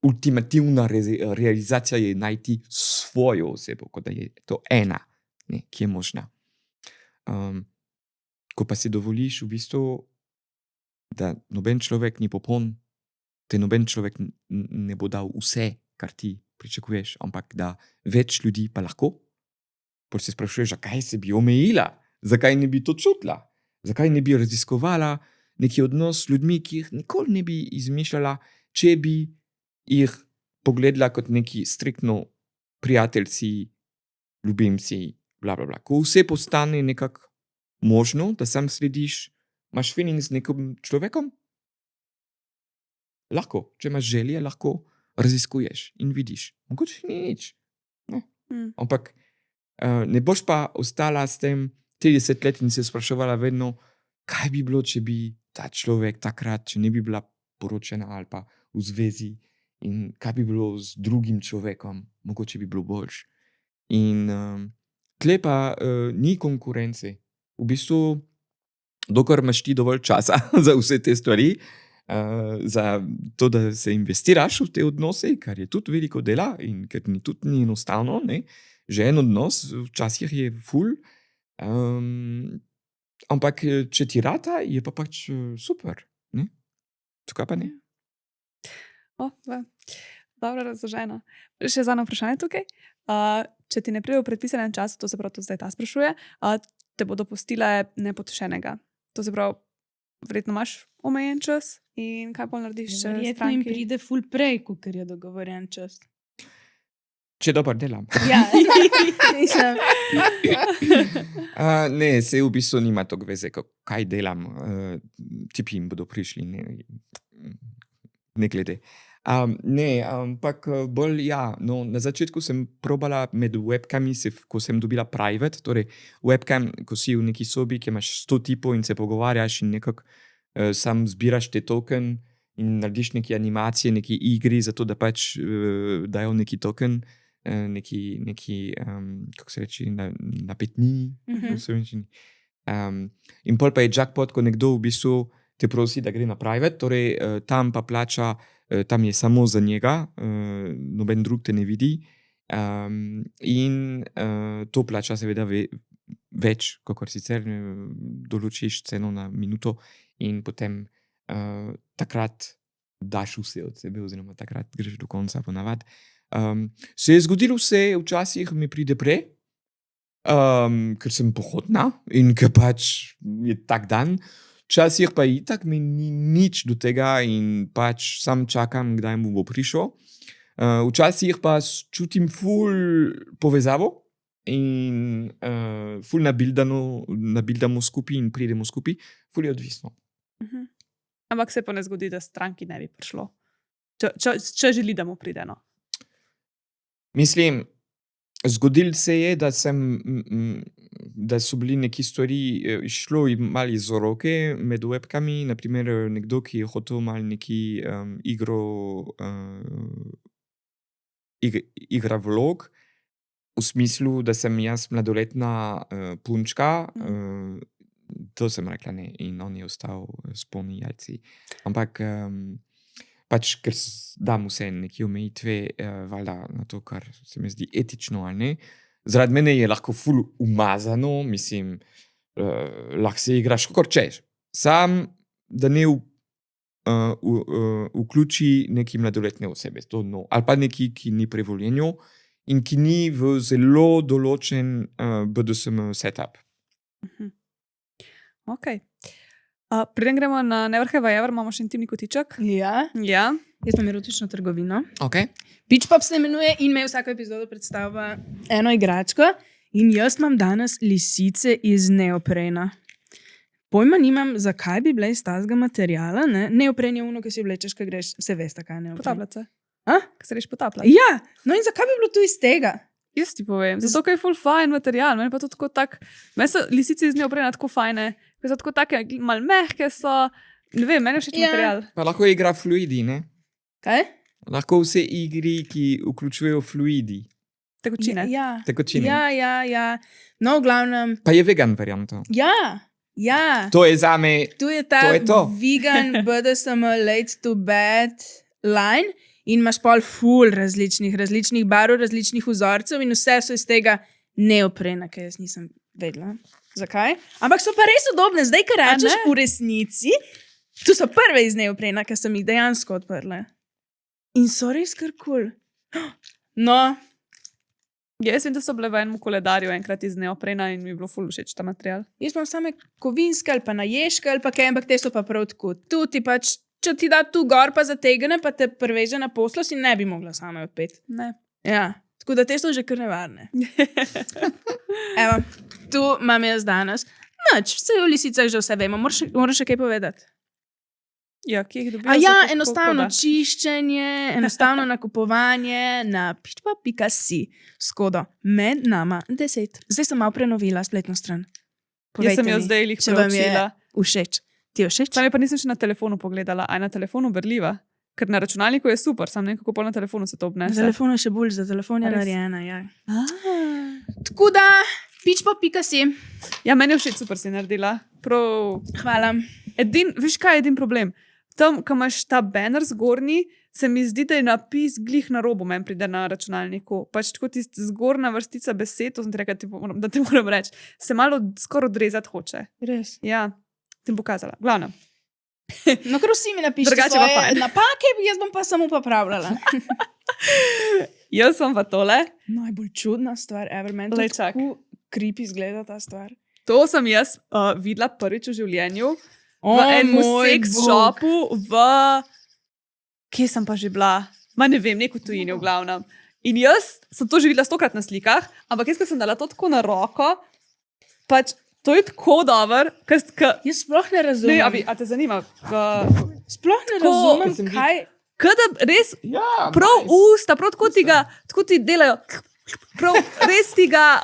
S1: ultimativna realizacija je najti svojo osebo, kot da je to ena, ne, ki je možna. Ko pa si dovoliš v bistvu, da noben človek ni popoln, te noben človek ne bo dal vse, kar ti pričakuješ, ampak da več ljudi pa lahko, potem se sprašuješ, zakaj se bi omejila, zakaj ne bi to čutila, zakaj ne bi raziskovala neki odnos s ljudmi, ki jih nikoli ne bi izmišljala, če bi jih pogledala kot neki striktno prijateljci, ljubimci, bla, bla, bla. Ko vse postane nekako možno, da sam slediš, imaš feeling z nekim človekom, lahko, če imaš želje, lahko raziskuješ in vidiš. Mogoče ni nič. Ne? Ampak ne boš pa ostala s tem, 30 let in se spraševala vedno, kaj bi bilo, če bi ta človek takrat, če ne bi bila poročena ali pa v zvezi in kaj bi bilo z drugim človekom, mogoče bi bilo boljš. In tle pa ni konkurence. V bistvu, dokler imaš ti dovolj časa za vse te stvari, za to, da se investiraš v te odnose, kar je tudi veliko dela in ker tudi ni enostavno, ne? Že en odnos včasih je ful, ampak če ti rata, je pa pač super. Ne? Tukaj pa ne.
S3: Dobro razloženo. Še zadnje vprašanje tukaj. Če ti ne pride v predpisanem času, to se pravi, tudi zdaj ta sprašuje, te bodo pustile nepotešenega. To se pravi, verjetno imaš omejen čas in kaj pol narediš, če
S2: Verjetno jim
S3: stranki?
S2: pride ful prej, kot je dogovorjen čas.
S1: Če dobro delam.
S2: Ja, mislim.
S1: Ne, se v bistvu nima toliko veze, kaj delam. Tipi jim bodo prišli, ne glede. Ne, ampak bolj ja, no, na začetku sem probala med webkami, ko sem dobila private, torej webcam, ko si v neki sobi, ki imaš 100 tipov in se pogovarjaš in nekako sam zbiraš te token in narediš neke animacije, neke igri, zato da pač dajo neki token, neki kako se reči, napetnini, v slovenščini. In pol pa je jackpot, ko nekdo v bistvu te prosi, da gre na private, torej tam pa plača, tam je samo za njega, noben drug te ne vidi, in to plača seveda več, kakor sicer določiš ceno na minuto in potem takrat daš vse od sebe, oziroma takrat greš do konca ponavadi. Se je zgodilo vse, včasih mi pride prej, ker sem pohodna in ker pač je tak dan. Včasih pa itak mi ni nič do tega in pač sam čakam, kdaj mu bo prišel. Včasih pa čutim ful povezavo in ful nabildamo skupaj in pridemo skupaj. Ful je odvisno.
S3: Ampak se pa ne zgodi, da stranki ne bi prišlo. Če želi, da mu pride, no.
S1: Mislim, zgodilo se je, da so bili neki stvari šlo malo iz roke med webkami, naprimer nekdo, ki je hotel malo neki igra vlog, v smislu, da sem jaz mladoletna punčka, to sem rekla ne in on je ostal s polni jajci. Ampak pač, ker dam vse neke omejitve, valjda na to, kar se mi zdi etično ali ne. Zaradi mene je lahko ful umazano, mislim, lahko se igraš kakor češ. Sam, da ne vključi neki mladoletne osebe, to no. Ali pa neki, ki ni pri voljenju in ki ni v zelo določen BDSM setup.
S3: Ok. Preden gremo na Never Have I Ever, imamo še intimni kotiček.
S2: Ja,
S3: Ja.
S2: jaz imam erotično trgovino.
S1: Ok?
S2: Pitch Pop se imenuje in me vsako epizodo predstavlja eno igračko. In jaz imam danes lisice iz neoprena. Pojma nimam, zakaj bi bile iz tazga materijala. Neopren je ono, ki si vlečeš, ko greš, vse veste, kaj je neopren.
S3: Potapljati se.
S2: A?
S3: Ko se reš potapljati.
S2: Ja, no in zakaj bi bilo to iz tega?
S3: Jaz ti povem, zato ker je full fajn material, meni pa to tako meni so lisice iz neoprena tako fajne, ker so tako take malo mehke so, ne vem, meni je všeč material.
S1: Pa lahko igra fluidi, ne?
S2: Kaj?
S1: Lahko vse igri, ki vključujejo fluidi,
S3: Tekočine.
S2: Ja,
S1: tekočine.
S2: ja. No, v glavnem,
S1: Pa je vegan varianta.
S2: ja.
S1: To je zame,
S2: Tu je ta
S1: To je to.
S2: vegan BDSM late to bed line in imaš pol ful različnih barv, različnih vzorcev in vse so iz tega neoprena, ki jaz nisem vedela. Zakaj? Ampak so pa res udobne. Zdaj, kar rečeš v resnici, tu so prve iz neoprena, ki sem jih dejansko odprla. In so res kar kul. No,
S3: Jaz vem, da so bile v enem koledarju enkrat iz neoprena in mi je bilo ful všeč ta material.
S2: jaz imam same kovinske ali pa naješke ali pa kaj, ampak te so pa prav tako. Tu ti pač, če ti da tu gor pa zategne, pa te preveže na poslo, si ne bi mogla sama odpeti.
S3: Ne.
S2: Ja, tako da te so že kar nevarne. Evo, tu imam jaz danes. Noč, vse v lisicah že vse vemo. Moram še kaj povedati.
S3: Ja, ki jih dobijo.
S2: A ja, enostavno čiščenje, enostavno nakupovanje na pitchpop.si s kodo med nama 10. Zdaj sem malo prenovila spletno stran. Povejte
S3: Jaz sem jo
S2: mi,
S3: zdaj lih
S2: če vam je
S3: preučila.
S2: všeč. Ti je všeč?
S3: Sam je pa nisem še na telefonu pogledala, a je na telefonu berljiva. Ker na računalniku je super, sam ne vem, kako pol na telefonu se to
S2: Na
S3: obnese.
S2: telefonu je še bolj, za telefon je
S3: A res?
S2: narejena. Ja.
S3: Ah.
S2: Tako da, pičpo.si.
S3: Ja, meni je všeč, super si naredila. Prav.
S2: Hvala.
S3: Veš, kaj je edin problem? Tam, ko imaš ta banner zgornji, se mi zdi, da je napis glih na robu, meni pride na računalniku. Pač tako tista zgornja vrstica besed, to sem ti rekla, da ti moram reči, se malo skoraj odrezati hoče.
S2: Res.
S3: Ja, ti bom pokazala. Glavno.
S2: No, ker vsi mi napišete
S3: Drugače pa
S2: svoje
S3: fajn.
S2: napake, jaz bom pa samo popravljala.
S3: Jaz sem pa tole.
S2: Najbolj čudna stvar ever. Meni
S3: Glej,
S2: to
S3: čak.
S2: tako creepy izgleda ta stvar.
S3: To sem jaz videla prvič v življenju.
S2: O,
S3: V enem
S2: moj
S3: seks
S2: Bog.
S3: shopu v... Kje sem pa že bila? Ma ne vem, neko tujini v glavnem. In jaz sem to že videla 100-krat na slikah, ampak jaz, ko sem dala to tako na roko, pač to je tako dober, ker...
S2: Jaz sploh ne
S3: Ne,
S2: razumem.
S3: a te zanima?
S2: Sploh ne
S3: Ko-
S2: razumem,
S1: Ko sem
S2: kaj...
S3: Kada res
S1: Ja,
S3: prav usta, prav tako ti delajo, prav res ti ga,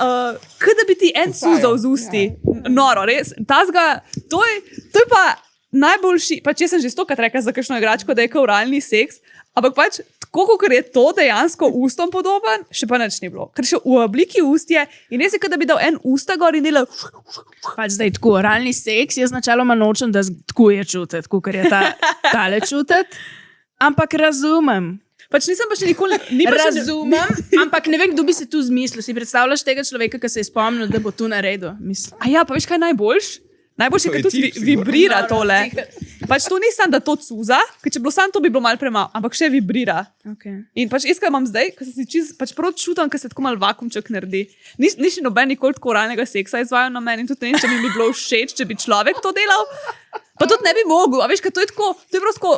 S3: kada bi ti en
S1: Kucajo,
S3: suzal z usti. Noro, res. To je pa najboljši, pač jaz sem že 100-krat rekla za kakšno igračko, da je kao oralni seks, ampak pač tako, kot je to dejansko ustom podoben, še pa nič ni bilo. Ker še v obliki ust je in res je, kot da bi dal en usta gor in delal.
S2: Pač zdaj tako, oralni seks, jaz načeloma nočem, da tako je čutiti, kot je tale čutiti. Ampak razumem.
S3: Pač nisem pa še nikoli, ni pa še,
S2: Razumem, ampak ne vem, kdo bi se tu zmislil. Si predstavljaš tega človeka, ki se je spomnil, da bo tu naredil?
S3: A ja, pa veš kaj je najboljš? Najboljši,
S1: To
S3: ker
S1: je
S3: tudi
S1: tip, sigurno.
S3: vibrira
S2: No, no,
S3: tole.
S2: tiho.
S3: Pač to ni samo, da to cuza, ker če bilo samo to, bi bilo malo premalo, ampak še vibrira.
S2: Okay.
S3: In pač jaz, kaj imam zdaj, ko se čist, pač prav čutim, ker se tako malo vakumček naredi. Ni še noben nikoli tako oralnega seksa izvajal na meni in tudi ne vem, če mi bi bilo všeč, če bi človek to delal. Pa tudi ne bi mogel, a veš, kaj to je tako, to je prosto,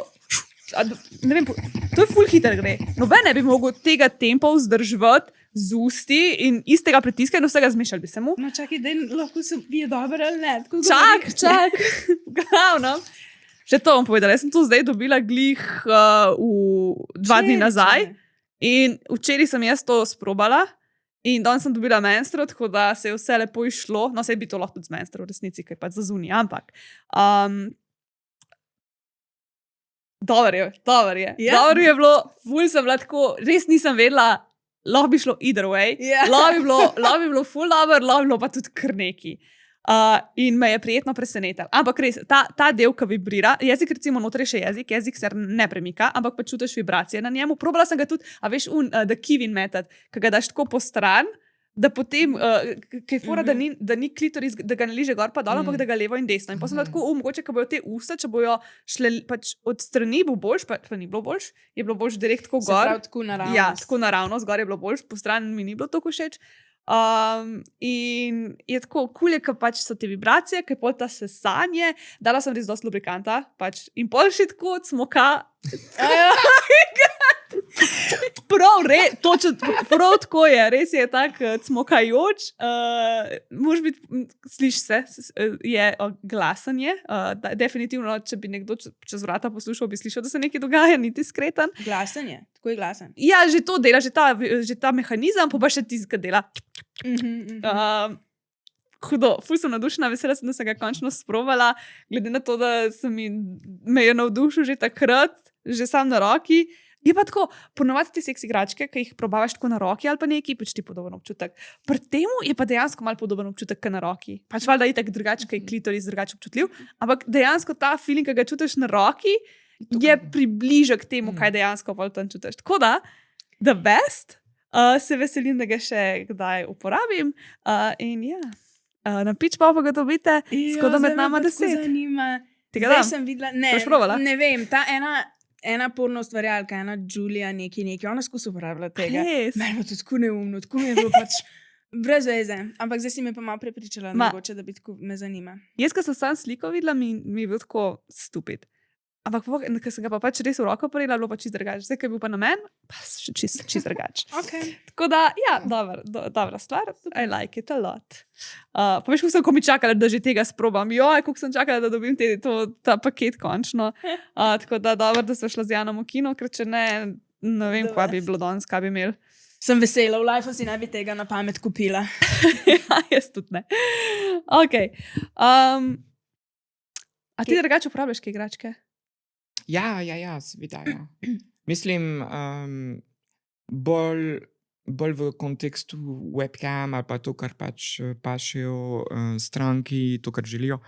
S3: ne vem, to je ful hiter gre. Noben ne bi mogel tega tempa vzdrževati z usti in istega pritiska in vsega zmešali bi se mu.
S2: No, čakaj, da lahko se je dobro ali ne. Tako
S3: Čak. Glavno. Še to bom povedala. Jaz sem to zdaj dobila glih v 2 dni nazaj in včeraj sem jaz to sprobala in danes sem dobila menstru, tako da se je vse lepo išlo. No, sej bi to lahko tudi z menstru v resnici, ker pač za zunaj, ampak. Dobro je.
S2: Ja.
S3: Dobro je bilo, ful sem bila tako, res nisem vedela, lahko bi šlo either way.
S2: Ja.
S3: Lahko bi bilo ful dobro, lahko bi bilo pa tudi kar neki. In me je prijetno presenetil. Ampak res, ta del, ki vibrira, jezik, recimo, noter je še jezik se ne premika, ampak pa čutiš vibracije na njemu. Probala sem ga tudi, a veš, the Kevin method, ki ga daš tako po stran, da potem, ki je fora, da ni klitoris, da ga ne liže gor pa dol, ampak da ga levo in desno. In pa sem tako, mogoče, ko bojo te usta, če bojo šle pač od strani, bo boljš, pa ni bilo boljš, je bilo boljš direkt tako
S2: Se
S3: gor.
S2: pravi, tako naravnost.
S3: Ja, tako naravno, zgor je bilo boljš, po strani mi ni bilo tako všeč. In je tako kul, ker pač so te vibracije, ker pol ta sesanje, dala sem res dosti lubrikanta, pač in pol še tako od smoka. Prav tako je, res je tak smokajoč, moraš biti, sliši se, je glasen je, definitivno, če bi nekdo čez vrata poslušal, bi slišal, da se nekaj dogaja, niti skreten.
S2: Glasen je, tako je glasen.
S3: Ja, že to dela, že ta mehanizem, pa še tisti, ki dela. Hudo, ful sem navdušena, vesela sem, da sem ga končno sprobala, glede na to, da me je navdušil že takrat, že sam na roki. Je pa tako, ponovadi te seks igračke, ki jih probavaš tako na roki ali pa neki, pač ti podoben občutek. Pri temu je pa dejansko malo podoben občutek, kot na roki. Pač valjda je tako drugače, ker je klitoris drugače občutljiv, ampak dejansko ta feeling, ki ga čutiš na roki, je približek temu, kaj dejansko tam čutiš. Tako da, the best, se veselim, da ga še kdaj uporabim. In ja, na Pitchpop ga dobite, skoda med nama 10. Tega
S2: Zdaj
S3: dam.
S2: sem videla,
S3: Boš probala?
S2: ne vem, ta ena porno ustvarjalka, ena Julia, neki, ona skozi uporablja tega.
S3: Res?
S2: Meni je bilo to tako neumno, tako mi je bilo pač brez veze. Ampak zdaj si me pa malo prepričala, mogoče, da bi tako me zanima.
S3: Jaz, ko sem sam sliko videla, mi je bil tako stupid. Ampak, ko sem ga pa pač res v roko prijela, bilo pa čist drugače. Zdaj, ko je bil pa na meni, pa še čist drugače.
S2: Okay.
S3: Tako da, ja, dobra stvar. I like it a lot. Pa veš, kako sem komi čakala, da že tega sprobam. Joj, kako sem čakala, da dobim ta paket končno. Tako da, dobro, da smo šla z Janom v kino, ker če ne vem, kaj bi bilo danes, kaj bi imeli.
S2: Sem vesela, v lifeu si ne bi tega na pamet kupila.
S3: Ja, jaz tudi ne. Ok. A ti drugače uporabljaš kaj igračke?
S1: Ja, seveda, ja. Mislim, bolj v kontekstu webcam ali pa to, kar pač pašejo stranki, to, kar želijo.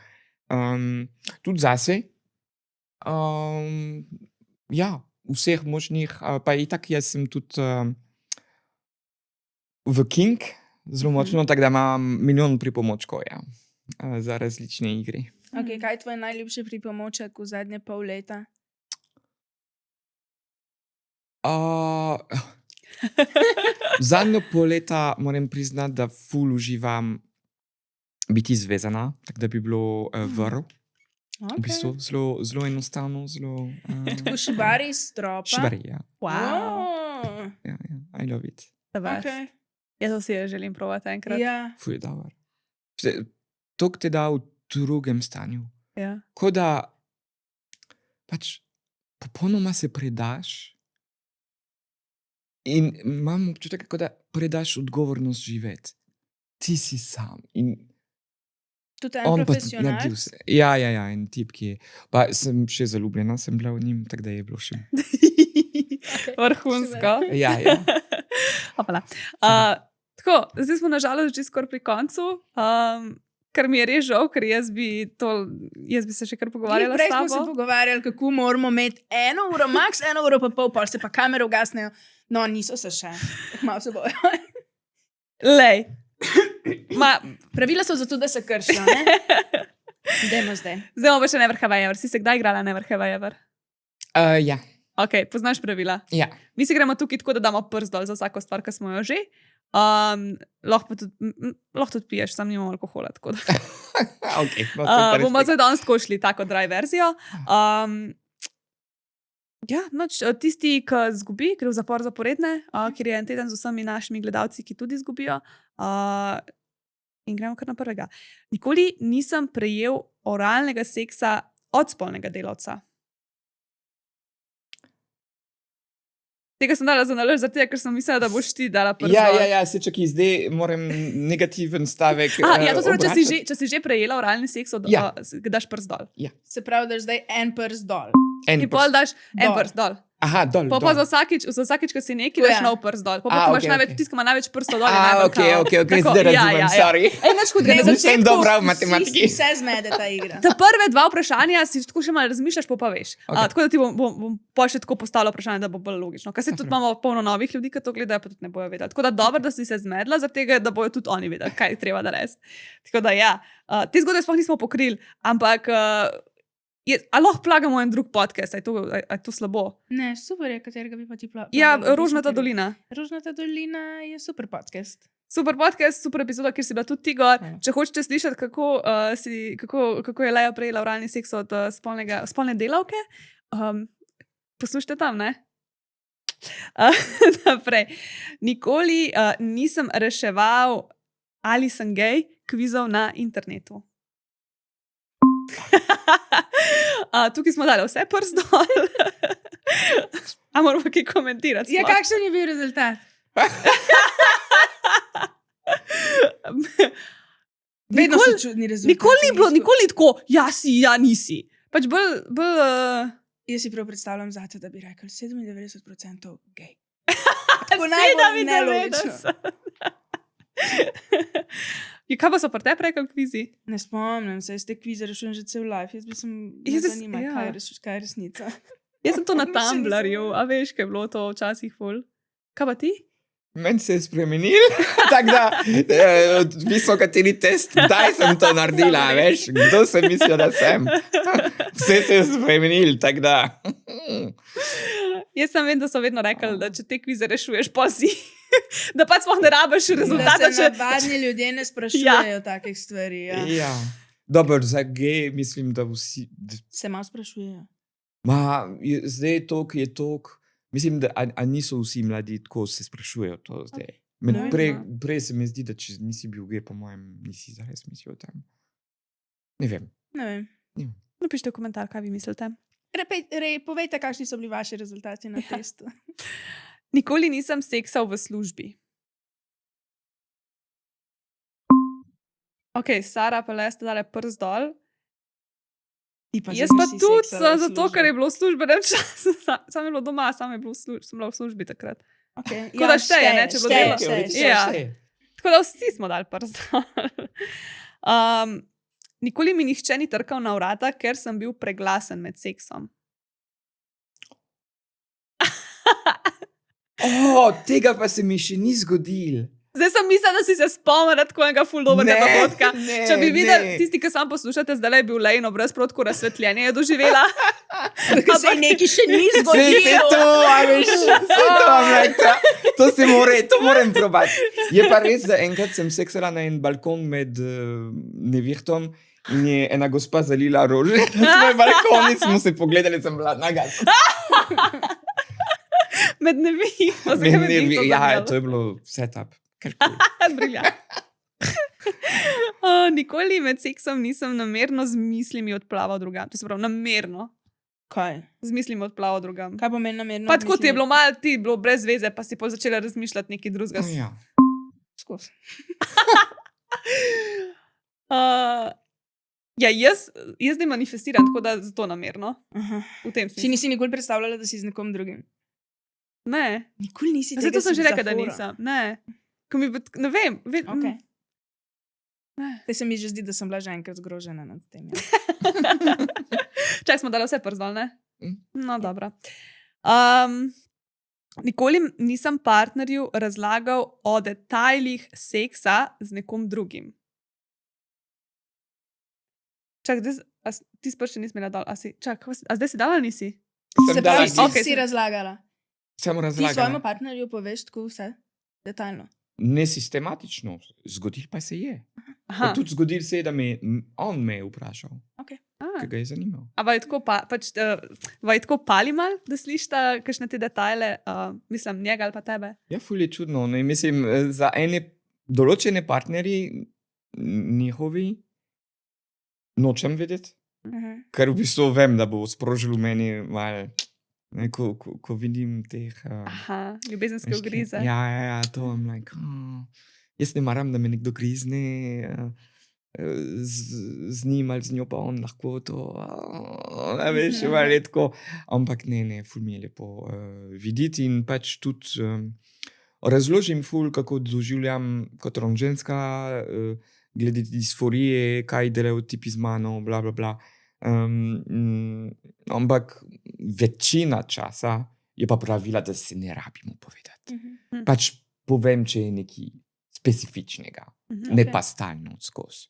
S1: Tudi zase. Ja, vseh možnih, pa itak jaz sem tudi v King zelo močno, tako da imam milijon pripomočkov, ja, za različne igre.
S2: Okay, kaj je tvoj najljubši pripomoček v zadnje pol leta?
S1: Zadnjo pol leta moram priznati, da ful uživam biti zvezana, tako da bi bilo vrv. V bistvu zelo enostavno, zelo...
S2: Tako šibari iz stropa?
S1: Šibari, ja.
S2: Wow.
S1: Ja, I love it.
S2: Okay.
S3: Jaz si želim provati enkrat.
S2: Ja.
S1: Ful je dober. To te da v drugem stanju.
S3: Ja.
S1: Ko da pač popolnoma se predaš in imam občutek, kot da predaš odgovornost živeti. Ti si sam in
S2: Tudi en
S1: on pa
S2: profesionalc?
S1: naredi vse. Ja, en tip, ki je. Pa sem še zaljubljena, sem bila v njim, tako da je bilo še.
S3: Vrhunsko.
S1: Ja.
S3: Hopala. Tako, zdaj smo nažalost že skoraj pri koncu, kar mi je res žal, ker jaz bi se še kar pogovarjala s
S2: Prej
S3: tabo.
S2: smo se pogovarjali, kako moramo imeti 1 uro, max 1 uro pa pol, pa se pa kamere ugasnejo. No, niso se še. Malo se bojo.
S3: Lej.
S2: Pravila so zato, da se kršijo, ne? Dajmo zdaj.
S3: Zdaj bomo pa še Never Have I Ever. Si se kdaj igrala Never Have I Ever?
S1: Ja.
S3: Ok, poznaš pravila?
S1: Ja.
S3: Mi se gremo tukaj tako, da damo prst dol za vsako stvar, ki smo jo že. Lahko tudi piješ, sam nimamo alkohola. Tako da.
S1: Okay,
S3: bomo zdaj danes tako šli tako dry verzijo. Ja, tisti, ki zgubi, gre v zapor zaporedne, ker je en teden z vsemi našimi gledalci, ki tudi zgubijo. In gremo kar na prvega. Nikoli nisem prejel oralnega seksa od spolnega delavca. Tega sem dala za nalož, ker sem mislila, da boš ti dala prst dol.
S1: Ja, se čakaj, zdaj moram negativen stavek
S3: to se pravi,
S1: obračati.
S3: če si že prejela oralni seks, daš prst dol.
S2: Se pravi, daš zdaj en prst dol.
S3: In pol daš en prst dol.
S1: Aha, dol.
S3: Pa za vsakič, ko si neki, daš nov prst dol. Pa imaš največ, tisti, ki ima največ prstov dol.
S1: Ok, zdaj razumem, sorry.
S3: Nič hudega, na
S1: Nisem
S3: začetku
S1: dobra v matematiki.
S2: Vse zmede ta igra.
S3: Ta prve 2 vprašanja si tako še malo razmišljaš, pa veš. Tako da ti bom pa še tako postavila vprašanje, da bo bolj logično. Ker se tudi imamo polno novih ljudi, ki to gledajo, pa tudi ne bojo vedeli. Tako da dobro, da si se zmedla, zaradi tega, da bojo tudi oni vedeli, kaj je treba narediti. Tako da ja, te zgodbe sploh nismo pokrili, ampak a lahko plagamo en drug podcast, je to slabo?
S2: Ne, super je, katerega bi pa ti plagala.
S3: Ja, Rožnata dolina.
S2: Rožnata dolina je super podcast.
S3: Super podcast, super epizoda, kjer si bila tudi ti gor. Če hočete slišati, kako je Leja prejela oralni seks od spolne delavke, poslušajte tam, ne? Naprej. Nikoli nisem reševal, ali sem gej, kvizov na internetu. Tukaj smo dali vse prst dol. A moramo kaj komentirati?
S2: Ja, kakšen je bil rezultat? Vedno so čudni rezultati.
S3: Nikoli tako, ja si, ja nisi. Pač bolj
S2: Jaz si prav predstavljam zate, da bi rekel 97% gej.
S3: 97%. Kaj pa so pri tebi rekli kvizi?
S2: Ne spomnim se, jaz te kvize rešujem že cel life. Jaz bi se zanimala, kaj je resnica.
S3: Jaz sem to na Tumblrju, a veš, kaj je bilo to včasih ful. Kaj pa ti?
S1: Meni se je spremenil, tako da visokateri test, kdaj sem to naredila, veš, kdo sem mislil, da sem. Vse se je spremenil, tako da.
S3: Jaz sem vem, da so vedno rekli, da če te kvize rešuješ, pa si. Da pa sploh ne rabiš rezultata.
S2: Da se navadni ljudje ne sprašujejo takih stvari.
S1: Ja. Dobro, za gej mislim, da vsi.
S2: Se malo sprašujejo.
S1: Zdaj tok je tok. Mislim, da niso vsi mladi tako se sprašujejo to zdaj. Prej se mi zdi, da če nisi bil gej, po mojem, nisi zares mislil o tem. Ne vem.
S3: Napišite v komentar, kaj vi mislite.
S2: Povejte, kakšni so bili vaši rezultati na testu.
S3: Nikoli nisem seksal v službi. Ok, Sara pa le ste dale prst dol. Jaz pa tudi sem, zato ker je bilo v službenem času. Sam je bilo doma, sem bila v službi takrat.
S2: Okay.
S3: Tako da šteje, ne, če bo delo. Ja.
S1: Šteje.
S3: Tako da vsi smo dali prst dol. Nikoli mi nihče ni trkal na vrata, ker sem bil preglasen med seksom.
S1: Tega pa se mi še ni zgodil.
S3: Zdaj sem mislila, da si se spomnila tako enega ful dobrega dogodka.
S1: ne,
S3: Če bi videli,
S1: ne.
S3: tisti, ki sam poslušate, zdaj je bil Lejno brez protko razsvetljenje je doživela.
S2: Ker se nekaj še ni
S1: Vse
S2: zgodilo.
S1: to, a veš, vse to, a veš, to moram probati. Je pa res, da enkrat sem seksala na en balkon med nevihtom in je ena gospa zalila rože na svoj balkon in smo se pogledali, sem bila naga.
S3: Med nevihtom.
S1: Ja, to je bilo setup.
S3: Briljant. Nikoli med seksom nisem namerno z mislimi odplaval drugam. To se pravi, namerno
S2: Kaj?
S3: z mislimi odplaval drugam.
S2: Kaj pomeni namerno?
S3: Pa tako ti je bilo malo, ti je bilo brez veze, pa si pol začela razmišljati nekaj drugega.
S1: Ja.
S2: skozi.
S3: Ja, jaz ne manifestiram, tako da zato namerno. V tem
S2: Si
S3: smislu.
S2: nisi nikoli predstavljala, da si z nekom drugim?
S3: Ne.
S2: Nikoli nisi
S3: Zdaj to sem že rekla, da nisem. Ne. Ko mi, ne vem.
S2: Okay.
S3: Ne.
S2: Zdaj se mi že zdi, da sem bila že enkrat zgrožena nad tem. Ja.
S3: Čak smo dali vse przdol, ne? No,
S2: Ja.
S3: dobro. Nikoli nisem partnerju razlagal o detajlih seksa z nekom drugim. Čak, ti sploh še nisi imela dol. A zdaj si dala, nisi?
S1: Sem
S2: Se
S1: dala
S2: pravi,
S3: Ok,
S2: si razlagala.
S1: Samo
S2: Ti svojemu
S1: razlagala.
S2: partnerju poveš tako vse, detaljno.
S1: Ne sistematično, zgodil pa se je.
S3: Aha.
S1: Pa tudi zgodil se je, da on me je vprašal,
S3: A,
S1: ker ga je zanimal.
S3: a vaj tako pali mal, da slišta kakšne te detajle, mislim, njega ali pa tebe?
S1: Ja, ful je čudno. Ne? Mislim, za ene določene partnerji njihovi nočem vedeti, ker v bistvu vem, da bo sprožil v meni malo, ne, ko vidim teh...
S3: Aha, ljubezenske
S1: veš,
S3: ugrize.
S1: Ja, to je like, jaz ne maram, da me nekdo grizne, z njim ali z njo pa on lahko to, veš, malo je tako. Ampak ne, ful mi je lepo videti in pač tudi razložim ful, kako doživljam kot ženska, glede disforije, kaj delajo tipi z mano, bla, bla, bla. Ampak večina časa je pa pravila, da se ne rabimo povedati. Pač povem, če je nekaj specifičnega, ne
S2: Ok.
S1: pa stalno skozi.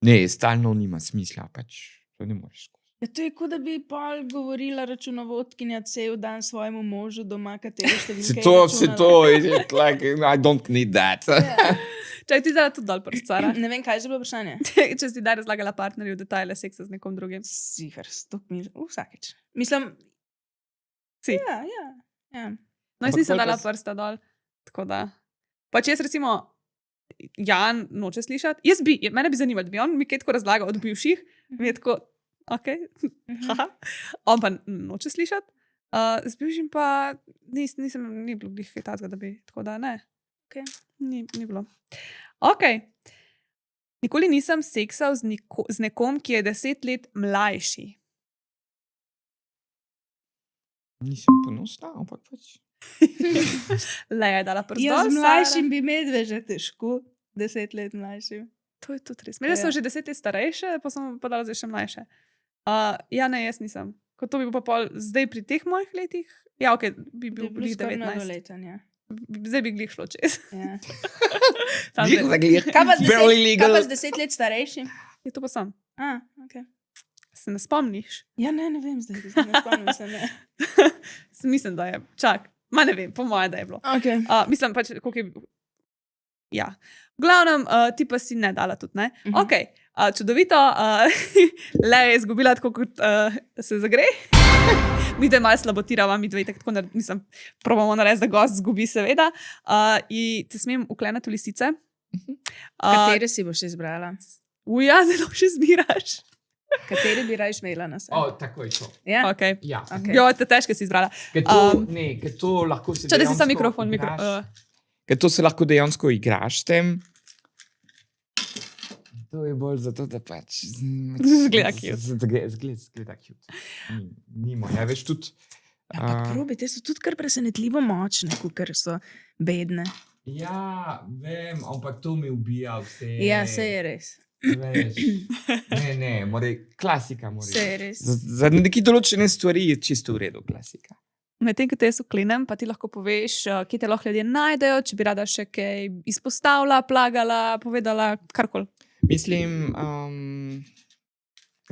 S1: Ne, stalno nima smisla, pač to ne moreš skozi.
S2: Ja, to je kot da bi pol govorila računovodkinja cel dan svojemu možu doma, katere številke je računala.
S1: It's like, I don't need that.
S2: Ja.
S3: Čaj, ti zdaj tudi dol prst, Sara.
S2: Ne vem, kaj je že bilo vprašanje.
S3: Če si daj razlagala partnerju detajle seksa z nekom drugim.
S2: Zihar, vsakeč. Mislim,
S3: Si.
S2: ja.
S3: No, jaz
S1: Ampak
S3: nisem
S1: pol pa
S3: dala
S1: s-
S3: prsta dol. Tako da. Pa če jaz recimo Jan noče slišati, mene bi zanimalo, da bi on mi kaj tako razlagal od bivših, mi je tako, ok, haha. On pa noče slišati, z bivšim pa ni bilo glih kaj takega, da bi, tako da ne.
S2: Ok.
S3: Ni bilo. Ok. Nikoli nisem seksal z nekom, ki je 10 let mlajši.
S1: Nisem ponosna, ampak pač.
S3: Leja je dala prst
S2: Jaz
S3: dol,
S2: z
S3: Sara.
S2: mlajšim bi medveže težko, 10 let mlajšim.
S3: To je tudi res. Imela sem
S2: Ja.
S3: že 10 let starejše, pa sem pa dala zdaj še mlajše. Ja, ne, jaz nisem. Ko to bi bilo pa pol zdaj pri teh mojih letih, ja, ok, bi bil
S2: Bi bil
S3: glih
S2: skoraj
S3: 19.
S2: mladoleten, ja.
S3: Zdaj bi glih šlo čez.
S2: Ja.
S3: Sam
S1: Glih
S3: zdaj-
S1: za glih.
S2: Kaj pa z
S1: Barely
S2: 10,
S1: legal.
S2: kaj pa z 10 let starejšim?
S3: Je to pa sam.
S2: Okay.
S3: Se ne spomniš?
S2: Ja, ne vem zdaj, ne spomnim se, ne.
S3: Mislim, da je. Čak, ma ne vem, po mojem, da je bilo.
S2: Okay.
S3: Mislim pač, koliko je. Ja. V glavnem, ti pa si ne dala tudi, ne? Ok, čudovito. Leja je izgubila tako, kot se zagre. Mi dve malo slabotirava, mi dve tako mislim, probamo narediti, da gost zgubi, seveda. In te smem uklenati v lisice.
S2: Katere si boš izbrala?
S3: Uja, zelo še zbiraš.
S2: Kateri bi rajš imela na sebi?
S1: tako je to.
S2: Ja?
S3: Okay.
S1: Ja.
S2: Okay.
S3: Jo, te težke si izbrala.
S1: Ker to lahko se
S3: Če da si
S1: dejansko
S3: sam mikrofon.
S1: igraš. Ker to se lahko dejansko igraš s tem. To je bolj zato, da pač...
S3: Zgleda cute.
S1: Zgleda cute. Ni moja, veš tudi...
S2: Ampak probi, te so tudi kar presenetljivo močne, ker so bedne.
S1: Ja, vem, ampak to mi ubija vse.
S2: Ja, se je res.
S1: Veš, ne, klasika mora.
S2: Se je res.
S1: Za neke določene stvari je čisto v redu klasika.
S3: Medtem, ko te jaz uklinem, pa ti lahko poveš, kje te lahko ljudje najdejo, če bi rada še kaj izpostavila, plagala, povedala, karkoli.
S1: Mislim,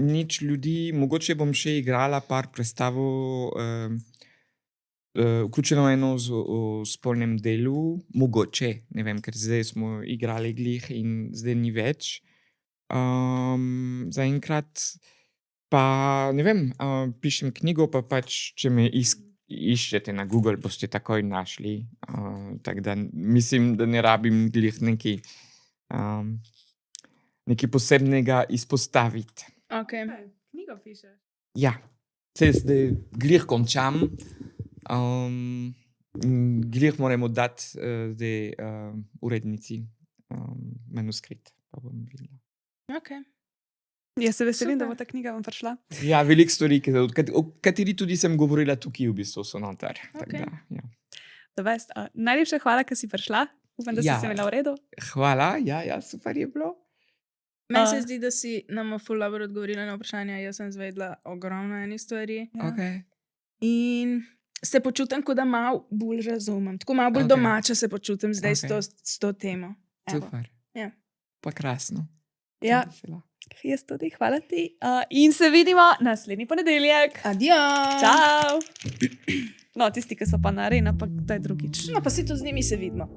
S1: nič ljudi, mogoče bom še igrala par predstavo, vključeno eno o spolnem delu, mogoče, ne vem, ker zdaj smo igrali glih in zdaj ni več. Zaenkrat pa, ne vem, pišem knjigo, pa pač, če me iščete na Google, boste takoj našli. Tako da mislim, da ne rabim glih nekaj posebnega izpostaviti.
S2: Okay.
S3: Knjigo pišeš?
S1: Ja, se zdaj glih končam. Glih moramo dati zdaj urednici manuskript. Pa bom videla.
S2: Okay.
S3: Jaz se veselim,
S2: Super.
S3: da bo ta knjiga vam prišla.
S1: Ja, veliko stvari, o kateri tudi sem govorila tukaj, v bistvu so noter.
S2: Okay.
S1: Ja.
S3: Najlepša hvala, ker si prišla. Upam, da si se imela v redu.
S1: Hvala, ja, super je bilo.
S2: Meni se zdi, da si nam ful dobro odgovorila na vprašanja. Jaz sem zvedla ogromno enih stvari.
S3: Ja.
S1: Okay.
S2: In se počutim, kot da malo bolj razumem. Tako malo bolj
S1: Okay.
S2: domača se počutim zdaj
S1: Okay.
S2: s to temo. Evo.
S1: Super.
S2: Ja.
S1: Pa krasno.
S3: Ja,
S1: Sem vesela.
S3: jaz tudi, hvala ti. In se vidimo naslednji ponedeljek.
S2: Adijo!
S3: Čau! No, tisti, ki so pa na arena, pa kdaj drugič.
S2: No, pa si tu z njimi se vidimo.